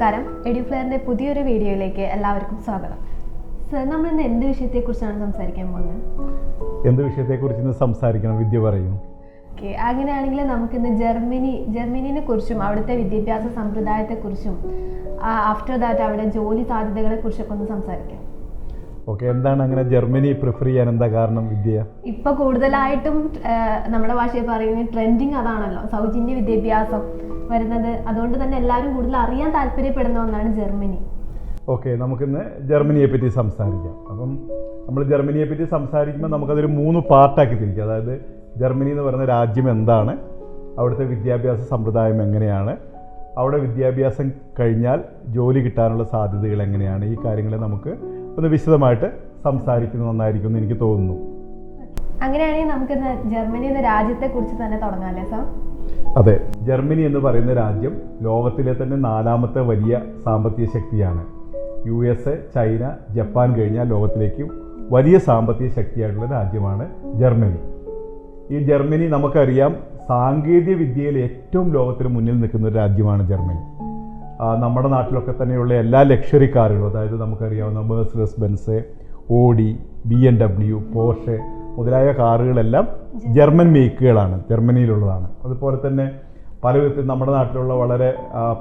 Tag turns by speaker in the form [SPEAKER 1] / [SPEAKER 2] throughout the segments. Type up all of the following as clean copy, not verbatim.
[SPEAKER 1] നമസ്കാരം, എഡ്യൂഫ്ലെയറിൻ്റെ പുതിയൊരു വീഡിയോയിലേക്ക് എല്ലാവർക്കും സ്വാഗതം. സർ, നമ്മൾ ഇന്ന് എന്ത് വിഷയത്തെക്കുറിച്ചാണ് സംസാരിക്കാൻ പോകുന്നത്?
[SPEAKER 2] എന്ത് വിഷയത്തെക്കുറിച്ച് സംസാരിക്കണം? വിദ്യ പറയും.
[SPEAKER 1] ഓക്കെ, അങ്ങനെയാണെങ്കിൽ നമുക്കിന്ന് ജർമ്മനിനെ കുറിച്ചും അവിടുത്തെ വിദ്യാഭ്യാസ സമ്പ്രദായത്തെക്കുറിച്ചും ആഫ്റ്റർ ദാറ്റ് അവിടെ ജോലി സാധ്യതകളെ കുറിച്ചൊക്കെ ഒന്ന് സംസാരിക്കാം.
[SPEAKER 2] ഓക്കെ, എന്താണ് അങ്ങനെ ജർമ്മനി പ്രിഫർ ചെയ്യാൻ എന്താ കാരണം? വിദ്യ
[SPEAKER 1] ഇപ്പോൾ കൂടുതലായിട്ടും നമ്മുടെ ഭാഷയിൽ പറയുന്നത് ട്രെൻഡിങ് അതാണല്ലോ, സൗജന്യ വിദ്യാഭ്യാസം വരുന്നത്. അതുകൊണ്ട് തന്നെ എല്ലാവരും കൂടുതൽ അറിയാൻ താല്പര്യപ്പെടുന്ന ഒന്നാണ് ജർമ്മനി.
[SPEAKER 2] ഓക്കെ, നമുക്കിന്ന് ജർമ്മനിയെ പറ്റി സംസാരിക്കാം. അപ്പം നമ്മൾ ജർമ്മനിയെ പറ്റി സംസാരിക്കുമ്പോൾ നമുക്കതൊരു 3 പാർട്ടാക്കി തിരിക്കാം. അതായത് ജർമ്മനി എന്ന് പറയുന്ന രാജ്യം എന്താണ്, അവിടുത്തെ വിദ്യാഭ്യാസ സമ്പ്രദായം എങ്ങനെയാണ്, അവിടെ വിദ്യാഭ്യാസം കഴിഞ്ഞാൽ ജോലി കിട്ടാനുള്ള സാധ്യതകൾ എങ്ങനെയാണ്, ഈ കാര്യങ്ങളെ നമുക്ക് ഒന്ന് വിശദമായിട്ട് സംസാരിക്കുന്നത് നന്നായിരിക്കും എന്ന് എനിക്ക് തോന്നുന്നു.
[SPEAKER 1] അങ്ങനെയാണെങ്കിൽ നമുക്ക് ജർമ്മനി എന്ന രാജ്യത്തെക്കുറിച്ച് തന്നെ തുടങ്ങാമല്ലേ സാർ?
[SPEAKER 2] അതെ, ജർമ്മനി എന്ന് പറയുന്ന രാജ്യം ലോകത്തിലെ തന്നെ 4ാമത്തെ വലിയ സാമ്പത്തിക ശക്തിയാണ്. USA, ചൈന, ജപ്പാൻ കഴിഞ്ഞാൽ ലോകത്തിലേക്കും വലിയ സാമ്പത്തിക ശക്തിയായിട്ടുള്ള രാജ്യമാണ് ജർമ്മനി. ഈ ജർമ്മനി നമുക്കറിയാം, സാങ്കേതിക വിദ്യയിൽ ഏറ്റവും ലോകത്തിന് മുന്നിൽ നിൽക്കുന്ന ഒരു രാജ്യമാണ് ജർമ്മനി. നമ്മുടെ നാട്ടിലൊക്കെ തന്നെയുള്ള എല്ലാ ലക്ഷറി കാറുകളും, അതായത് നമുക്കറിയാവുന്ന Mercedes Benz, Audi, BMW, Porsche മുതലായ കാറുകളെല്ലാം ജർമ്മൻ മേക്കുകളാണ്, ജർമ്മനിയിലുള്ളതാണ്. അതുപോലെ തന്നെ പല വിധത്തിൽ നമ്മുടെ നാട്ടിലുള്ള വളരെ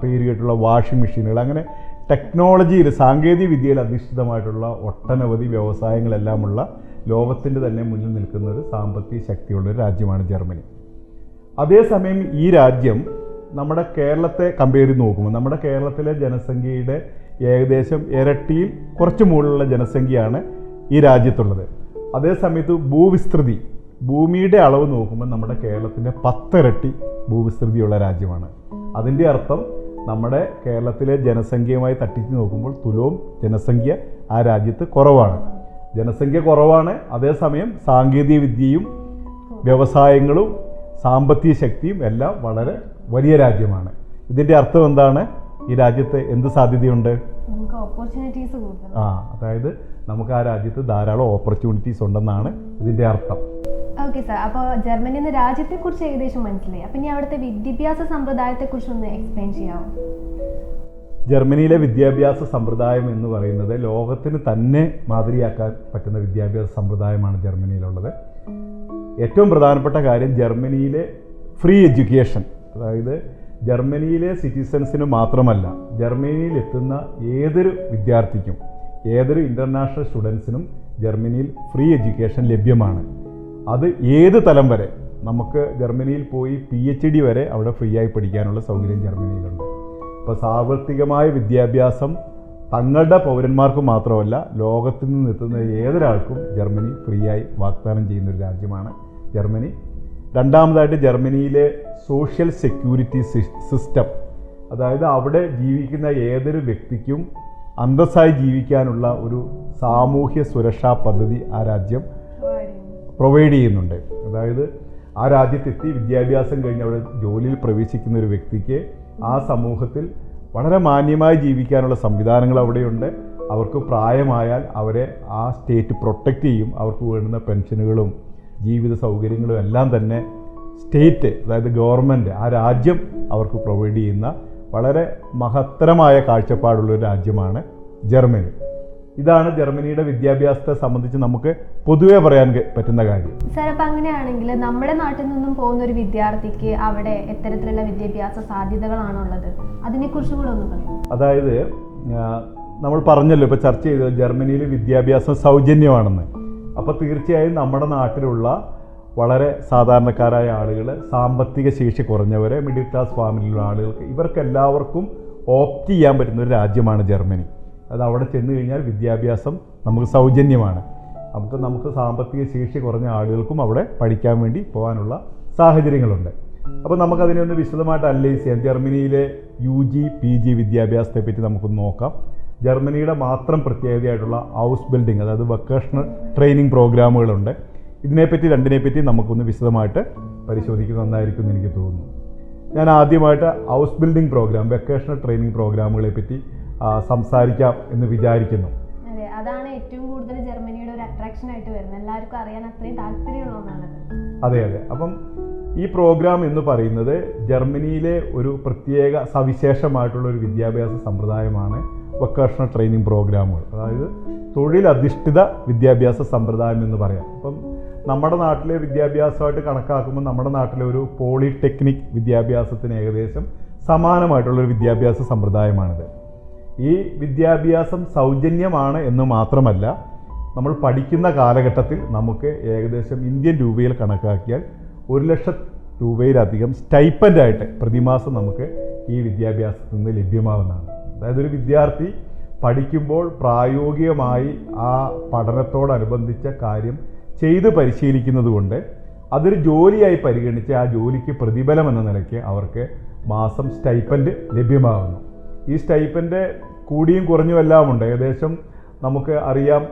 [SPEAKER 2] പേര് കേട്ടുള്ള വാഷിംഗ് മെഷീനുകൾ, അങ്ങനെ ടെക്നോളജിയിൽ സാങ്കേതിക വിദ്യയിൽ അധിഷ്ഠിതമായിട്ടുള്ള ഒട്ടനവധി വ്യവസായങ്ങളെല്ലാമുള്ള ലോകത്തിൻ്റെ തന്നെ മുന്നിൽ നിൽക്കുന്ന ഒരു സാമ്പത്തിക ശക്തിയുള്ളൊരു രാജ്യമാണ് ജർമ്മനി. അതേസമയം ഈ രാജ്യം നമ്മുടെ കേരളത്തെ കമ്പയർ ചെയ്ത് നോക്കുമ്പോൾ നമ്മുടെ കേരളത്തിലെ ജനസംഖ്യയുടെ ഏകദേശം ഇരട്ടിയിൽ കുറച്ച് മുകളിലുള്ള ജനസംഖ്യയാണ് ഈ രാജ്യത്തുള്ളത്. അതേസമയത്ത് ഭൂവിസ്തൃതി, ഭൂമിയുടെ അളവ് നോക്കുമ്പോൾ നമ്മുടെ കേരളത്തിൻ്റെ 10 ഇരട്ടി ഭൂവിസ്തൃതിയുള്ള രാജ്യമാണ്. അതിൻ്റെ അർത്ഥം നമ്മുടെ കേരളത്തിലെ ജനസംഖ്യയുമായി തട്ടിച്ച് നോക്കുമ്പോൾ തുലവും ജനസംഖ്യ ആ രാജ്യത്ത് കുറവാണ്. ജനസംഖ്യ കുറവാണ്, അതേസമയം സാങ്കേതിക വിദ്യയും വ്യവസായങ്ങളും സാമ്പത്തിക ശക്തിയും എല്ലാം വളരെ വലിയ രാജ്യമാണ്. ഇതിൻ്റെ അർത്ഥം എന്താണ്? ഈ രാജ്യത്ത് എന്ത് സാധ്യതയുണ്ട്? അതായത് നമുക്ക് ആ രാജ്യത്ത് ധാരാളം ഓപ്പർച്യൂണിറ്റീസ് ഉണ്ടെന്നാണ് ഇതിൻ്റെ അർത്ഥം.
[SPEAKER 1] ഓക്കെ സാർ, അപ്പോൾ ജർമ്മനി എന്ന രാജ്യത്തെക്കുറിച്ച് ഏകദേശം മനസ്സിലായി. അപ്പം ഇനി അവിടുത്തെ വിദ്യാഭ്യാസ സമ്പ്രദായത്തെക്കുറിച്ച് ഒന്ന് എക്സ്പ്ലെയിൻ ചെയ്യാമോ?
[SPEAKER 2] ജർമ്മനിയിലെ വിദ്യാഭ്യാസ സമ്പ്രദായം എന്ന് പറയുന്നത് ലോകത്തിന് തന്നെ മാതൃകയാക്കാൻ പറ്റുന്ന വിദ്യാഭ്യാസ സമ്പ്രദായമാണ് ജർമ്മനിയിലുള്ളത്. ഏറ്റവും പ്രധാനപ്പെട്ട കാര്യം ജർമ്മനിയിലെ ഫ്രീ എഡ്യൂക്കേഷൻ, അതായത് ജർമ്മനിയിലെ സിറ്റിസൺസിന് മാത്രമല്ല, ജർമ്മനിയിൽ എത്തുന്ന ഏതൊരു വിദ്യാർത്ഥിക്കും, ഏതൊരു ഇൻ്റർനാഷണൽ സ്റ്റുഡൻസിനും ജർമ്മനിയിൽ ഫ്രീ എഡ്യൂക്കേഷൻ ലഭ്യമാണ്. അത് ഏത് തലം വരെ, നമുക്ക് ജർമ്മനിയിൽ പോയി PhD വരെ അവിടെ ഫ്രീ ആയി പഠിക്കാനുള്ള സൗകര്യം ജർമ്മനിയിലുണ്ട്. അപ്പോൾ സാർവത്രികമായ വിദ്യാഭ്യാസം തങ്ങളുടെ പൗരന്മാർക്ക് മാത്രമല്ല, ലോകത്തിൽ നിന്ന് എത്തുന്ന ഏതൊരാൾക്കും ജർമ്മനി ഫ്രീ ആയി വാഗ്ദാനം ചെയ്യുന്നൊരു രാജ്യമാണ് ജർമ്മനി. രണ്ടാമതായിട്ട് ജർമ്മനിയിലെ സോഷ്യൽ സെക്യൂരിറ്റി സിസ്റ്റം, അതായത് അവിടെ ജീവിക്കുന്ന ഏതൊരു വ്യക്തിക്കും അന്തസ്സായി ജീവിക്കാനുള്ള ഒരു സാമൂഹ്യ സുരക്ഷാ പദ്ധതി ആ രാജ്യം പ്രൊവൈഡ് ചെയ്യുന്നുണ്ട്. അതായത് ആ രാജ്യത്തെത്തി വിദ്യാഭ്യാസം കഴിഞ്ഞ് അവിടെ ജോലിയിൽ പ്രവേശിക്കുന്ന ഒരു വ്യക്തിക്ക് ആ സമൂഹത്തിൽ വളരെ മാന്യമായി ജീവിക്കാനുള്ള സംവിധാനങ്ങൾ അവിടെയുണ്ട്. അവർക്ക് പ്രായമായാൽ അവരെ ആ സ്റ്റേറ്റ് പ്രൊട്ടക്റ്റ് ചെയ്യും. അവർക്ക് വേണ്ടുന്ന പെൻഷനുകളും ജീവിത സൗകര്യങ്ങളും എല്ലാം തന്നെ സ്റ്റേറ്റ്, അതായത് ഗവൺമെൻറ്, ആ രാജ്യം അവർക്ക് പ്രൊവൈഡ് ചെയ്യുന്ന വളരെ മഹത്തരമായ കാഴ്ചപ്പാടുള്ളൊരു രാജ്യമാണ് ജർമ്മനി. ഇതാണ് ജർമ്മനിയുടെ വിദ്യാഭ്യാസത്തെ സംബന്ധിച്ച് നമുക്ക് പൊതുവെ പറയാൻ പറ്റുന്ന കാര്യം.
[SPEAKER 1] സാർ, അപ്പം അങ്ങനെയാണെങ്കിൽ നമ്മുടെ നാട്ടിൽ നിന്നും പോകുന്ന ഒരു വിദ്യാർത്ഥിക്ക് അവിടെ എത്തരത്തിലുള്ള വിദ്യാഭ്യാസ സാധ്യതകളാണുള്ളത്, അതിനെക്കുറിച്ച് കൂടെ ഒന്ന് പറയും.
[SPEAKER 2] അതായത് നമ്മൾ പറഞ്ഞല്ലോ, ഇപ്പോൾ ചർച്ച ചെയ്തത് ജർമ്മനിയിൽ വിദ്യാഭ്യാസം സൗജന്യമാണെന്ന്. അപ്പോൾ തീർച്ചയായും നമ്മുടെ നാട്ടിലുള്ള വളരെ സാധാരണക്കാരായ ആളുകൾ, സാമ്പത്തിക ശേഷി കുറഞ്ഞവരെ, മിഡിൽ ക്ലാസ് ഫാമിലിയിലുള്ള ആളുകൾക്ക്, ഇവർക്കെല്ലാവർക്കും ഓപ്റ്റ് ചെയ്യാൻ പറ്റുന്ന ഒരു രാജ്യമാണ് ജർമ്മനി. അത് അവിടെ ചെന്ന് കഴിഞ്ഞാൽ വിദ്യാഭ്യാസം നമുക്ക് സൗജന്യമാണ്. നമുക്ക് സാമ്പത്തിക ശേഷി കുറഞ്ഞ ആളുകൾക്കും അവിടെ പഠിക്കാൻ വേണ്ടി പോകാനുള്ള സാഹചര്യങ്ങളുണ്ട്. അപ്പോൾ നമുക്കതിനെ ഒന്ന് വിശദമായിട്ട് അനലൈസ് ചെയ്യാം. ജർമ്മനിയിലെ UG PG വിദ്യാഭ്യാസത്തെ പറ്റി നമുക്കൊന്ന് നോക്കാം. ജർമ്മനിയുടെ മാത്രം പ്രത്യേകതയായിട്ടുള്ള ഹൗസ് ബിൽഡിംഗ്, അതായത് വൊക്കേഷണൽ ട്രെയിനിങ് പ്രോഗ്രാമുകളുണ്ട്. രണ്ടിനെപ്പറ്റി നമുക്കൊന്ന് വിശദമായിട്ട് പരിശോധിക്കുന്നത് നന്നായിരിക്കും എന്ന് എനിക്ക് തോന്നുന്നു. ഞാൻ ആദ്യമായിട്ട് house building program, vocational training പ്രോഗ്രാമുകളെ പറ്റി സംസാരിക്കാം എന്ന് വിചാരിക്കുന്നു.
[SPEAKER 1] അതെ, അതാണ് ഏറ്റവും കൂടുതൽ ജർമ്മനിയുടെ ഒരു അട്രാക്ഷൻ ആയിട്ട് വരുന്നത്. എല്ലാവർക്കും അറിയാൻ അത്രയും താല്പര്യമുള്ള ഒന്നാണ്.
[SPEAKER 2] അതെ. അപ്പം ഈ പ്രോഗ്രാം എന്ന് പറയുന്നത് ജർമ്മനിയിലെ ഒരു പ്രത്യേക സവിശേഷമായിട്ടുള്ള ഒരു വിദ്യാഭ്യാസ സമ്പ്രദായമാണ് വൊക്കേഷണൽ ട്രെയിനിങ് പ്രോഗ്രാമുകൾ. അതായത് തൊഴിലധിഷ്ഠിത വിദ്യാഭ്യാസ സമ്പ്രദായം എന്ന് പറയാം. അപ്പം നമ്മുടെ നാട്ടിലെ വിദ്യാഭ്യാസമായിട്ട് കണക്കാക്കുമ്പോൾ നമ്മുടെ നാട്ടിലെ ഒരു പോളിടെക്നിക് വിദ്യാഭ്യാസത്തിന് ഏകദേശം സമാനമായിട്ടുള്ളൊരു വിദ്യാഭ്യാസ സമ്പ്രദായമാണിത്. ഈ വിദ്യാഭ്യാസം സൗജന്യമാണ് എന്ന് മാത്രമല്ല, നമ്മൾ പഠിക്കുന്ന കാലഘട്ടത്തിൽ നമുക്ക് ഏകദേശം ഇന്ത്യൻ രൂപയിൽ കണക്കാക്കിയാൽ 1,00,000 രൂപയിലധികം സ്റ്റൈപ്പൻ്റായിട്ട് പ്രതിമാസം നമുക്ക് ഈ വിദ്യാഭ്യാസത്തിൽ നിന്ന് ലഭ്യമാകുന്നതാണ്. അതായത് ഒരു വിദ്യാർത്ഥി പഠിക്കുമ്പോൾ പ്രായോഗികമായി ആ പഠനത്തോടനുബന്ധിച്ച കാര്യം ചെയ്ത് പരിശീലിക്കുന്നത് കൊണ്ട് അതൊരു ജോലിയായി പരിഗണിച്ച് ആ ജോലിക്ക് പ്രതിഫലം എന്ന നിലയ്ക്ക് അവർക്ക് മാസം സ്റ്റൈപ്പൻഡ് ലഭ്യമാകുന്നു. ഈ സ്റ്റൈപ്പൻഡ് കൂടിയും കുറഞ്ഞും എല്ലാം ഉണ്ട്. ഏകദേശം നമുക്ക് അറിയാം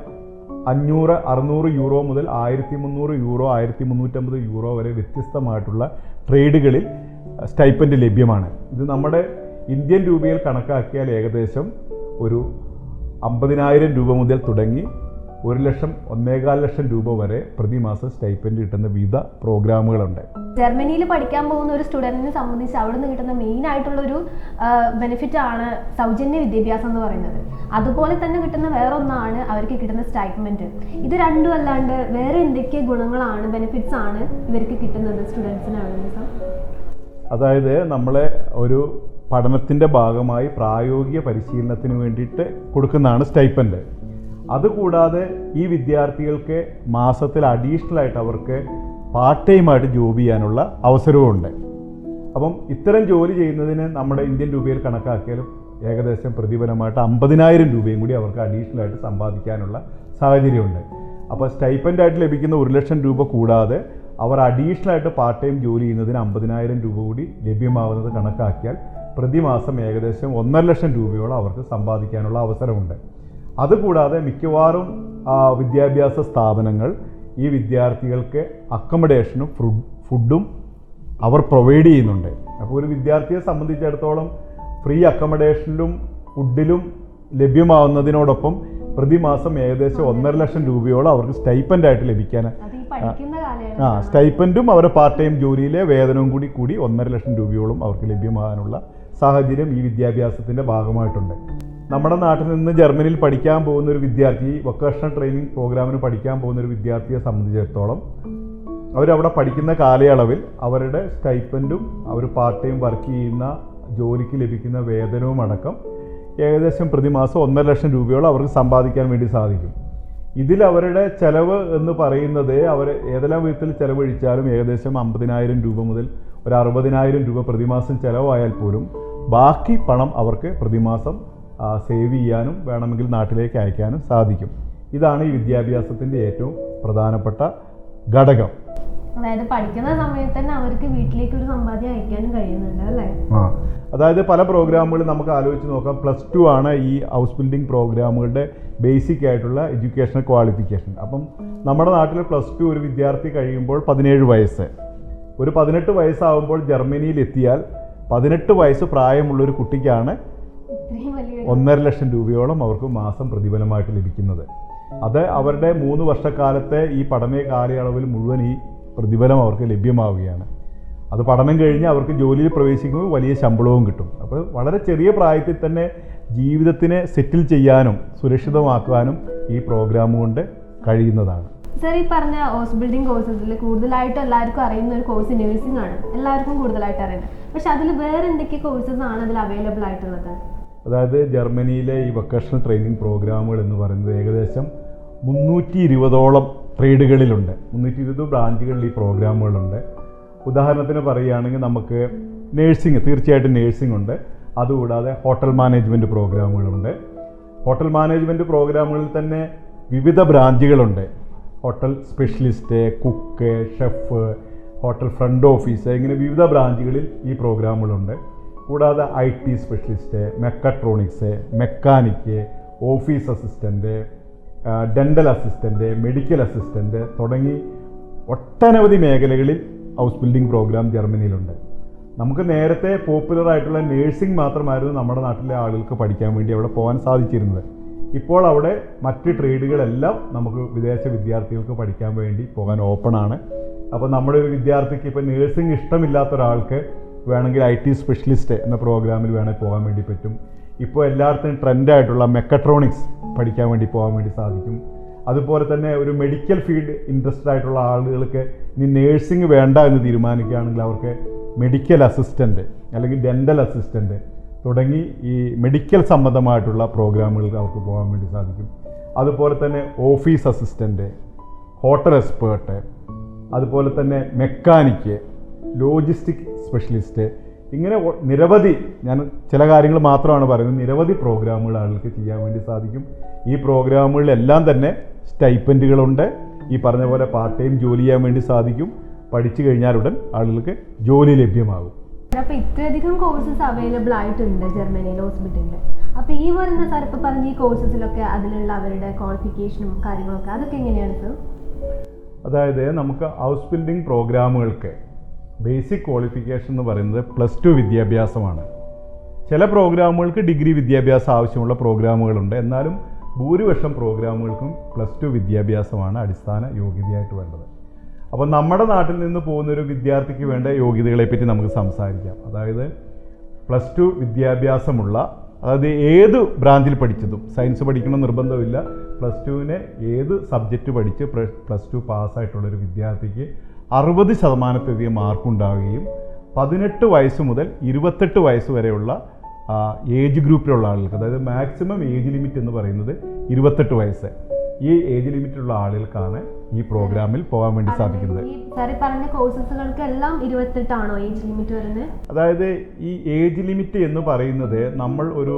[SPEAKER 2] 500-600 യൂറോ മുതൽ 1300 യൂറോ 1350 യൂറോ വരെ വ്യത്യസ്തമായിട്ടുള്ള ട്രേഡുകളിൽ സ്റ്റൈപ്പൻഡ് ലഭ്യമാണ്. ഇത് നമ്മുടെ ഇന്ത്യൻ രൂപയിൽ കണക്കാക്കിയാൽ ഏകദേശം ഒരു 50,000 രൂപ മുതൽ തുടങ്ങി 1,00,000 1,15 ലക്ഷം രൂപ വരെ പ്രതിമാസം സ്റ്റൈപ്പൻഡ് കിട്ടുന്ന വിവിധ പ്രോഗ്രാമുകളുണ്ട്.
[SPEAKER 1] ജർമ്മനിയിൽ പഠിക്കാൻ പോകുന്ന ഒരു സ്റ്റുഡൻറ്റിനെ സംബന്ധിച്ച് അവിടെ നിന്ന് കിട്ടുന്ന മെയിൻ ആയിട്ടുള്ളൊരു ബെനിഫിറ്റ് ആണ് സൗജന്യ വിദ്യാഭ്യാസം എന്ന് പറയുന്നത്. അതുപോലെ തന്നെ കിട്ടുന്ന വേറൊന്നാണ് അവർക്ക് കിട്ടുന്ന സ്റ്റൈപ്മെൻറ്റ്. ഇത് രണ്ടും അല്ലാണ്ട് വേറെ എന്തൊക്കെ ഗുണങ്ങളാണ്, ബെനിഫിറ്റ്സ് ആണ് ഇവർക്ക് കിട്ടുന്നത് സ്റ്റുഡൻസിനാണ്?
[SPEAKER 2] അതായത് നമ്മളെ ഒരു പഠനത്തിൻ്റെ ഭാഗമായി പ്രായോഗിക പരിശീലനത്തിന് വേണ്ടിയിട്ട് കൊടുക്കുന്നതാണ് സ്റ്റൈപ്പൻഡ്. അതുകൂടാതെ ഈ വിദ്യാർത്ഥികൾക്ക് മാസത്തിൽ അഡീഷണലായിട്ട് അവർക്ക് പാർട്ട് ടൈമായിട്ട് ജോബ് ചെയ്യാനുള്ള അവസരവുമുണ്ട്. അപ്പം ഇത്തരം ജോലി ചെയ്യുന്നതിന് നമ്മുടെ ഇന്ത്യൻ രൂപയിൽ കണക്കാക്കിയാലും ഏകദേശം പ്രതിഫലമായിട്ട് 50,000 രൂപയും കൂടി അവർക്ക് അഡീഷണലായിട്ട് സമ്പാദിക്കാനുള്ള സാഹചര്യമുണ്ട്. അപ്പോൾ സ്റ്റൈപ്പൻഡായിട്ട് ലഭിക്കുന്ന 1,00,000 രൂപ കൂടാതെ അവർ അഡീഷണലായിട്ട് പാർട്ട് ടൈം ജോലി ചെയ്യുന്നതിന് 50,000 രൂപ കൂടി ലഭ്യമാവുന്നത് കണക്കാക്കിയാൽ പ്രതിമാസം ഏകദേശം 1,50,000 രൂപയോളം അവർക്ക് സമ്പാദിക്കാനുള്ള അവസരമുണ്ട്. അതുകൂടാതെ മിക്കവാറും വിദ്യാഭ്യാസ സ്ഥാപനങ്ങൾ ഈ വിദ്യാർത്ഥികൾക്ക് അക്കമഡേഷനും ഫുഡും അവർ പ്രൊവൈഡ് ചെയ്യുന്നുണ്ട്. അപ്പോൾ ഒരു വിദ്യാർത്ഥിയെ സംബന്ധിച്ചിടത്തോളം ഫ്രീ അക്കമഡേഷനിലും ഫുഡിലും ലഭ്യമാവുന്നതിനോടൊപ്പം പ്രതിമാസം ഏകദേശം 1,50,000 രൂപയോളം അവർക്ക് സ്റ്റൈപ്പൻഡായിട്ട് ലഭിക്കാൻ സ്റ്റൈപ്പൻഡും അവരുടെ പാർട്ട് ടൈം ജോലിയിലെ വേതനവും കൂടി 1,50,000 രൂപയോളം അവർക്ക് ലഭ്യമാകാനുള്ള സാഹചര്യം ഈ വിദ്യാഭ്യാസത്തിൻ്റെ ഭാഗമായിട്ടുണ്ട്. നമ്മുടെ നാട്ടിൽ നിന്ന് ജർമ്മനിയിൽ പഠിക്കാൻ പോകുന്ന ഒരു വിദ്യാർത്ഥി, വൊക്കേഷണൽ ട്രെയിനിങ് പ്രോഗ്രാമിന് പഠിക്കാൻ പോകുന്ന ഒരു വിദ്യാർത്ഥിയെ സംബന്ധിച്ചിടത്തോളം അവരവിടെ പഠിക്കുന്ന കാലയളവിൽ അവരുടെ സ്റ്റൈപ്പൻഡും അവർ പാർട്ട് ടൈം വർക്ക് ചെയ്യുന്ന ജോലിക്ക് ലഭിക്കുന്ന വേതനവും അടക്കം ഏകദേശം പ്രതിമാസം 1,50,000 രൂപയോളം അവർക്ക് സമ്പാദിക്കാൻ വേണ്ടി സാധിക്കും. ഇതിൽ അവരുടെ ചെലവ് എന്ന് പറയുന്നത് അവർ ഏതെല്ലാം വിധത്തിൽ ചെലവഴിച്ചാലും ഏകദേശം 50,000 രൂപ മുതൽ ഒരു 60,000 രൂപ പ്രതിമാസം ചിലവായാൽ പോലും ബാക്കി പണം അവർക്ക് പ്രതിമാസം സേവ് ചെയ്യാനും വേണമെങ്കിൽ നാട്ടിലേക്ക് അയക്കാനും സാധിക്കും. ഇതാണ് ഈ വിദ്യാഭ്യാസത്തിൻ്റെ ഏറ്റവും പ്രധാനപ്പെട്ട ഘടകം.
[SPEAKER 1] അതായത് പഠിക്കുന്ന സമയത്ത് തന്നെ അവർക്ക് വീട്ടിലേക്ക് ഒരു സമ്പാദ്യം അയക്കാനും കഴിയുന്നുണ്ട് അല്ലേ?
[SPEAKER 2] അതായത് പല പ്രോഗ്രാമുകൾ നമുക്ക് ആലോചിച്ച് നോക്കാം. +2 ആണ് ഈ ഹൗസ് ബിൽഡിംഗ് പ്രോഗ്രാമുകളുടെ ബേസിക് ആയിട്ടുള്ള എഡ്യൂക്കേഷണൽ ക്വാളിഫിക്കേഷൻ. അപ്പം നമ്മുടെ നാട്ടിൽ +2 ഒരു വിദ്യാർത്ഥി കഴിയുമ്പോൾ 17 വയസ്സ്, ഒരു 18 വയസ്സാകുമ്പോൾ ജർമ്മനിയിൽ എത്തിയാൽ 18 വയസ്സ് പ്രായമുള്ളൊരു കുട്ടിക്കാണ് 1,50,000 രൂപയോളം അവർക്ക് മാസം പ്രതിഫലമായിട്ട് ലഭിക്കുന്നത്. അത് അവരുടെ 3 വർഷക്കാലത്തെ ഈ പഠന കാലയളവിൽ മുഴുവൻ ഈ പ്രതിഫലം അവർക്ക് ലഭ്യമാവുകയാണ്. അത് പഠനം കഴിഞ്ഞ് അവർക്ക് ജോലിയിൽ പ്രവേശിക്കുമ്പോൾ വലിയ ശമ്പളവും കിട്ടും. അപ്പോൾ വളരെ ചെറിയ പ്രായത്തിൽ തന്നെ ജീവിതത്തിനെ സെറ്റിൽ ചെയ്യാനും സുരക്ഷിതമാക്കാനും ഈ പ്രോഗ്രാം കൊണ്ട് കഴിയുന്നതാണ്.
[SPEAKER 1] സർ, ഈ പറഞ്ഞ ഹൗസ് ബിൽഡിംഗ് കോഴ്സസിൽ കൂടുതലായിട്ടും എല്ലാവർക്കും അറിയുന്ന ഒരു കോഴ്സ് നഴ്സിംഗ് ആണ്, എല്ലാവർക്കും കൂടുതലായിട്ട് അറിയുന്നത്. പക്ഷെ അതിൽ വേറെ എന്തൊക്കെ കോഴ്സസ് ആണ് അതിൽ അവൈലബിൾ ആയിട്ടുള്ളത്?
[SPEAKER 2] അതായത് ജർമ്മനിയിലെ ഈ വൊക്കേഷണൽ ട്രെയിനിങ് പ്രോഗ്രാമുകൾ എന്ന് പറയുന്നത് ഏകദേശം 320ഓളം ട്രേഡുകളിലുണ്ട്. 320 ബ്രാഞ്ചുകളിൽ ഈ പ്രോഗ്രാമുകളുണ്ട്. ഉദാഹരണത്തിന് പറയുകയാണെങ്കിൽ നമുക്ക് നേഴ്സിംഗ്, തീർച്ചയായിട്ടും നേഴ്സിംഗ് ഉണ്ട്. അതുകൂടാതെ ഹോട്ടൽ മാനേജ്മെൻറ്റ് പ്രോഗ്രാമുകളുണ്ട്. ഹോട്ടൽ മാനേജ്മെൻറ്റ് പ്രോഗ്രാമുകളിൽ തന്നെ വിവിധ ബ്രാഞ്ചുകളുണ്ട്. Hotel specialist, cook, chef, hotel front office, ഇങ്ങനെ വിവിധ ബ്രാഞ്ചുകളിൽ ഈ പ്രോഗ്രാമുകളുണ്ട്. കൂടാതെ IT specialist, mechatronics, mechanic, office assistant, dental assistant, medical assistant തുടങ്ങി ഒട്ടനവധി മേഖലകളിൽ ഹൗസ് ബിൽഡിംഗ് പ്രോഗ്രാം ജർമ്മനിയിലുണ്ട്. നമുക്ക് നേരത്തെ പോപ്പുലറായിട്ടുള്ള നേഴ്സിംഗ് മാത്രമായിരുന്നു നമ്മുടെ നാട്ടിലെ ആളുകൾക്ക് പഠിക്കാൻ വേണ്ടി അവിടെ പോകാൻ സാധിച്ചിരുന്നത്. ഇപ്പോൾ അവിടെ മറ്റ് ട്രേഡുകളെല്ലാം നമുക്ക് വിദേശ വിദ്യാർത്ഥികൾക്ക് പഠിക്കാൻ വേണ്ടി പോകാൻ ഓപ്പണാണ്. അപ്പോൾ നമ്മുടെ ഒരു വിദ്യാർത്ഥിക്ക് ഇപ്പോൾ നേഴ്സിംഗ് ഇഷ്ടമില്ലാത്ത ഒരാൾക്ക് വേണമെങ്കിൽ IT സ്പെഷ്യലിസ്റ്റ് എന്ന പ്രോഗ്രാമിൽ വേണമെങ്കിൽ പോകാൻ വേണ്ടി പറ്റും. ഇപ്പോൾ എല്ലായിടത്തും ട്രെൻഡായിട്ടുള്ള മെക്കട്രോണിക്സ് പഠിക്കാൻ വേണ്ടി പോകാൻ വേണ്ടി സാധിക്കും. അതുപോലെ തന്നെ ഒരു മെഡിക്കൽ ഫീൽഡ് ഇൻട്രസ്റ്റഡ് ആയിട്ടുള്ള ആളുകൾക്ക് ഇനി നേഴ്സിംഗ് വേണ്ട എന്ന് തീരുമാനിക്കുകയാണെങ്കിൽ അവർക്ക് മെഡിക്കൽ അസിസ്റ്റൻ്റ് അല്ലെങ്കിൽ ഡെൻ്റൽ അസിസ്റ്റൻ്റ് തുടങ്ങി ഈ മെഡിക്കൽ സംബന്ധമായിട്ടുള്ള പ്രോഗ്രാമുകൾക്ക് അവർക്ക് പോകാൻ വേണ്ടി സാധിക്കും. അതുപോലെ തന്നെ ഓഫീസ് അസിസ്റ്റൻ്റ്, ഹോട്ടൽ എക്സ്പേർട്ട്, അതുപോലെ തന്നെ മെക്കാനിക്ക്, ലോജിസ്റ്റിക് സ്പെഷ്യലിസ്റ്റ്, ഇങ്ങനെ നിരവധി, ഞാൻ ചില കാര്യങ്ങൾ മാത്രമാണ് പറയുന്നത്, നിരവധി പ്രോഗ്രാമുകൾ ആളുകൾക്ക് ചെയ്യാൻ വേണ്ടി സാധിക്കും. ഈ പ്രോഗ്രാമുകളിലെല്ലാം തന്നെ സ്റ്റൈപ്പൻറ്റുകളുണ്ട്. ഈ പറഞ്ഞ പോലെ പാർട്ട് ടൈം ജോലി ചെയ്യാൻ വേണ്ടി സാധിക്കും. പഠിച്ചു കഴിഞ്ഞാൽ ഉടൻ ആളുകൾക്ക് ജോലി ലഭ്യമാകും.
[SPEAKER 1] അപ്പോൾ ഇത്രയധികം കോഴ്സസ് അവൈലബിൾ ആയിട്ടുണ്ട് ജർമ്മനിയിൽ ഹോസ്പിറ്റലിൽ. അപ്പോൾ ഈ വരുന്ന സാർ ഇപ്പോൾ പറഞ്ഞ ഈ കോഴ്സസിലൊക്കെ അതിലുള്ള അവരുടെ ക്വാളിഫിക്കേഷനും കാര്യങ്ങളൊക്കെ അതൊക്കെ എങ്ങനെയാണ് സർ?
[SPEAKER 2] അതായത് നമുക്ക് ഹൗസ് ബിൽഡിംഗ് പ്രോഗ്രാമുകൾക്ക് ബേസിക് ക്വാളിഫിക്കേഷൻ എന്ന് പറയുന്നത് +2 വിദ്യാഭ്യാസമാണ്. ചില പ്രോഗ്രാമുകൾക്ക് ഡിഗ്രി വിദ്യാഭ്യാസം ആവശ്യമുള്ള പ്രോഗ്രാമുകളുണ്ട്. എന്നാലും ഭൂരിപക്ഷം പ്രോഗ്രാമുകൾക്കും +2 വിദ്യാഭ്യാസമാണ് അടിസ്ഥാന യോഗ്യതയായിട്ട് വേണ്ടത്. അപ്പോൾ നമ്മുടെ നാട്ടിൽ നിന്ന് പോകുന്ന ഒരു വിദ്യാർത്ഥിക്ക് വേണ്ട യോഗ്യതകളെ പറ്റി നമുക്ക് സംസാരിക്കാം. അതായത് +2 വിദ്യാഭ്യാസമുള്ള, അതായത് ഏത് ബ്രാഞ്ചിൽ പഠിച്ചതും, സയൻസ് പഠിക്കണം നിർബന്ധമില്ല, +2വിനെ ഏത് സബ്ജക്റ്റ് പഠിച്ച് +2 പാസ്സായിട്ടുള്ളൊരു വിദ്യാർത്ഥിക്ക് 60% മാർക്കുണ്ടാവുകയും 18 വയസ്സ് മുതൽ 28 വയസ്സ് വരെയുള്ള ഏജ് ഗ്രൂപ്പിലുള്ള ആളുകൾക്ക്, അതായത് മാക്സിമം ഏജ് ലിമിറ്റ് എന്ന് പറയുന്നത് 28 വയസ്സ്, ഈ ഏജ് ലിമിറ്റുള്ള ആളുകൾക്കാണ് ഈ പ്രോഗ്രാമിൽ പോകാൻ വേണ്ടി സാധിക്കുന്നത്.
[SPEAKER 1] പറഞ്ഞ കോഴ്സസുകൾക്ക് എല്ലാം 28 ആണോ ഏജ് ലിമിറ്റ് വരുന്നത്?
[SPEAKER 2] അതായത് ഈ ഏജ് ലിമിറ്റ് എന്ന് പറയുന്നത് നമ്മൾ ഒരു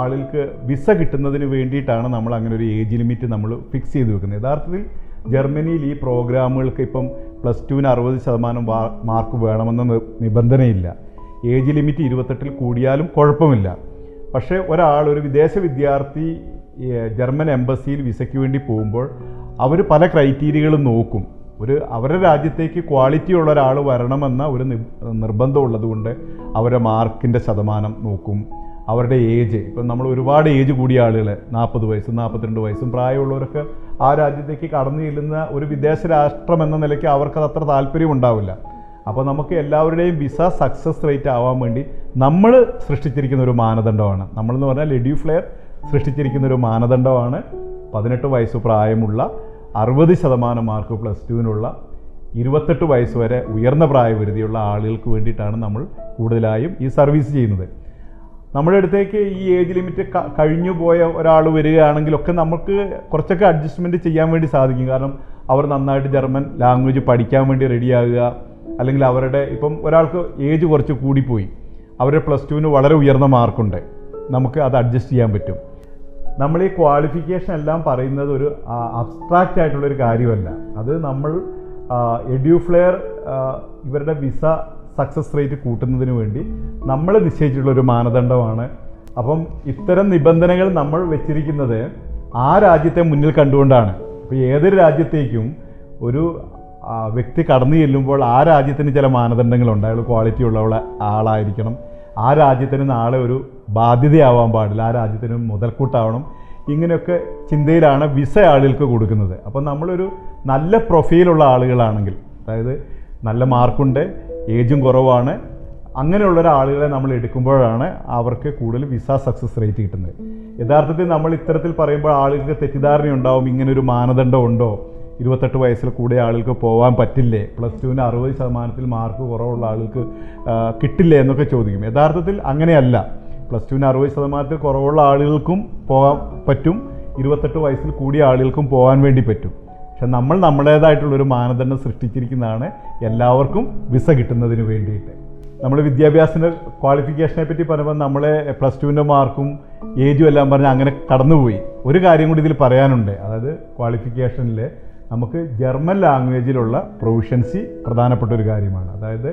[SPEAKER 2] ആളുകൾക്ക് വിസ കിട്ടുന്നതിന് വേണ്ടിയിട്ടാണ് നമ്മൾ അങ്ങനെ ഒരു ഏജ് ലിമിറ്റ് നമ്മൾ ഫിക്സ് ചെയ്ത് വെക്കുന്നത്. യഥാർത്ഥത്തിൽ ജർമ്മനിയിൽ ഈ പ്രോഗ്രാമുകൾക്ക് ഇപ്പം +2വിന് 60% മാർക്ക് വേണമെന്ന നിബന്ധനയില്ല. ഏജ് ലിമിറ്റ് 28 കൂടിയാലും കുഴപ്പമില്ല. പക്ഷേ ഒരു വിദേശ വിദ്യാർത്ഥി ജർമ്മൻ എംബസിയിൽ വിസയ്ക്ക് വേണ്ടി പോകുമ്പോൾ അവർ പല ക്രൈറ്റീരിയകളും നോക്കും. അവരുടെ രാജ്യത്തേക്ക് ക്വാളിറ്റി ഉള്ള ഒരാൾ വരണമെന്ന ഒരു നിർബന്ധമുള്ളത് കൊണ്ട് അവരുടെ മാർക്കിൻ്റെ ശതമാനം നോക്കും. അവരുടെ ഏജ്, ഇപ്പം നമ്മൾ ഒരുപാട് ഏജ് കൂടിയ ആളുകൾ 40 വയസ്സും 42 വയസ്സും പ്രായമുള്ളവരൊക്കെ ആ രാജ്യത്തേക്ക് കടന്നു ചെല്ലുന്ന ഒരു വിദേശ രാഷ്ട്രം എന്ന നിലയ്ക്ക് അവർക്കത് അത്ര താല്പര്യം ഉണ്ടാവില്ല. അപ്പോൾ നമുക്ക് എല്ലാവരുടെയും വിസ സക്സസ് റേറ്റ് ആവാൻ വേണ്ടി നമ്മൾ സൃഷ്ടിച്ചിരിക്കുന്ന ഒരു മാനദണ്ഡമാണ്, നമ്മളെന്ന് പറഞ്ഞാൽ ലെഡ്യൂഫ്ലെയർ സൃഷ്ടിച്ചിരിക്കുന്ന ഒരു മാനദണ്ഡമാണ് 18 വയസ്സ് പ്രായമുള്ള 60% മാർക്ക് +2വിനുള്ള 28 വയസ്സ് വരെ ഉയർന്ന പ്രായപരിധിയുള്ള ആളുകൾക്ക് വേണ്ടിയിട്ടാണ് നമ്മൾ കൂടുതലായും ഈ സർവീസ് ചെയ്യുന്നത്. നമ്മുടെ അടുത്തേക്ക് ഈ ഏജ് ലിമിറ്റ് കഴിഞ്ഞു പോയ ഒരാൾ വരികയാണെങ്കിലൊക്കെ നമുക്ക് കുറച്ചൊക്കെ അഡ്ജസ്റ്റ്മെൻറ്റ് ചെയ്യാൻ വേണ്ടി സാധിക്കും. കാരണം അവർ നന്നായിട്ട് ജർമ്മൻ ലാംഗ്വേജ് പഠിക്കാൻ വേണ്ടി റെഡിയാകുക, അല്ലെങ്കിൽ അവരുടെ ഇപ്പം ഒരാൾക്ക് ഏജ് കുറച്ച് കൂടിപ്പോയി, അവരുടെ +2വിന് വളരെ ഉയർന്ന മാർക്കുണ്ട്, നമുക്ക് അത് അഡ്ജസ്റ്റ് ചെയ്യാൻ പറ്റും. നമ്മൾ ഈ ക്വാളിഫിക്കേഷൻ എല്ലാം പറയുന്നത് ഒരു അബ്സ്ട്രാക്റ്റ് ആയിട്ടുള്ളൊരു കാര്യമല്ല. അത് നമ്മൾ എഡ്യൂഫ്ലെയർ ഇവരുടെ വിസ സക്സസ് റേറ്റ് കൂട്ടുന്നതിന് വേണ്ടി നമ്മൾ നിശ്ചയിച്ചിട്ടുള്ളൊരു മാനദണ്ഡമാണ്. അപ്പം ഇത്തരം നിബന്ധനകൾ നമ്മൾ വെച്ചിരിക്കുന്നത് ആ രാജ്യത്തെ മുന്നിൽ കണ്ടുകൊണ്ടാണ്. അപ്പോൾ ഏതൊരു രാജ്യത്തേക്കും ഒരു വ്യക്തി കടന്നു ചെല്ലുമ്പോൾ ആ രാജ്യത്തിന് ചില മാനദണ്ഡങ്ങളുണ്ട്. അയാൾ ക്വാളിറ്റി ഉള്ള ആളായിരിക്കണം, ആ രാജ്യത്തിന് നാളെ ഒരു ബാധ്യതയാവാൻ പാടില്ല, ആ രാജ്യത്തിന് മുതൽക്കൂട്ടാവണം, ഇങ്ങനെയൊക്കെ ചിന്തയിലാണ് വിസ ആളുകൾക്ക് കൊടുക്കുന്നത്. അപ്പോൾ നമ്മളൊരു നല്ല പ്രൊഫൈലുള്ള ആളുകളാണെങ്കിൽ, അതായത് നല്ല മാർക്കുണ്ട്, ഏജും കുറവാണ്, അങ്ങനെയുള്ള ആളുകളെ നമ്മൾ എടുക്കുമ്പോഴാണ് അവർക്ക് കൂടുതൽ വിസ സക്സസ് റേറ്റ് കിട്ടുന്നത്. യഥാർത്ഥത്തിൽ നമ്മൾ ഇത്തരത്തിൽ പറയുമ്പോൾ ആളുകൾക്ക് തെറ്റിദ്ധാരണയുണ്ടാവും, ഇങ്ങനൊരു മാനദണ്ഡം ഉണ്ടോ, 28 വയസ്സിൽ കൂടിയ ആളുകൾക്ക് പോകാൻ പറ്റില്ലേ, +2വിന് 60% മാർക്ക് കുറവുള്ള ആളുകൾക്ക് കിട്ടില്ലേ എന്നൊക്കെ ചോദിക്കും. യഥാർത്ഥത്തിൽ അങ്ങനെയല്ല. +2വിന് 60% കുറവുള്ള ആളുകൾക്കും പോകാൻ പറ്റും, 28 വയസ്സിൽ കൂടിയ ആളുകൾക്കും പോകാൻ വേണ്ടി പറ്റും. പക്ഷെ നമ്മൾ നമ്മുടേതായിട്ടുള്ളൊരു മാനദണ്ഡം സൃഷ്ടിച്ചിരിക്കുന്നതാണ് എല്ലാവർക്കും വിസ കിട്ടുന്നതിന് വേണ്ടിയിട്ട്. നമ്മൾ വിദ്യാഭ്യാസത്തിൻ്റെ ക്വാളിഫിക്കേഷനെ പറ്റി പറയുമ്പോൾ നമ്മളെ +2വിൻ്റെ മാർക്കും ഏജും എല്ലാം പറഞ്ഞ് അങ്ങനെ കടന്നുപോയി. ഒരു കാര്യം കൂടി ഇതിൽ പറയാനുണ്ട്. അതായത് ക്വാളിഫിക്കേഷനിൽ നമുക്ക് ജർമ്മൻ ലാംഗ്വേജിലുള്ള പ്രൊഫഷൻസി പ്രധാനപ്പെട്ട ഒരു കാര്യമാണ്. അതായത്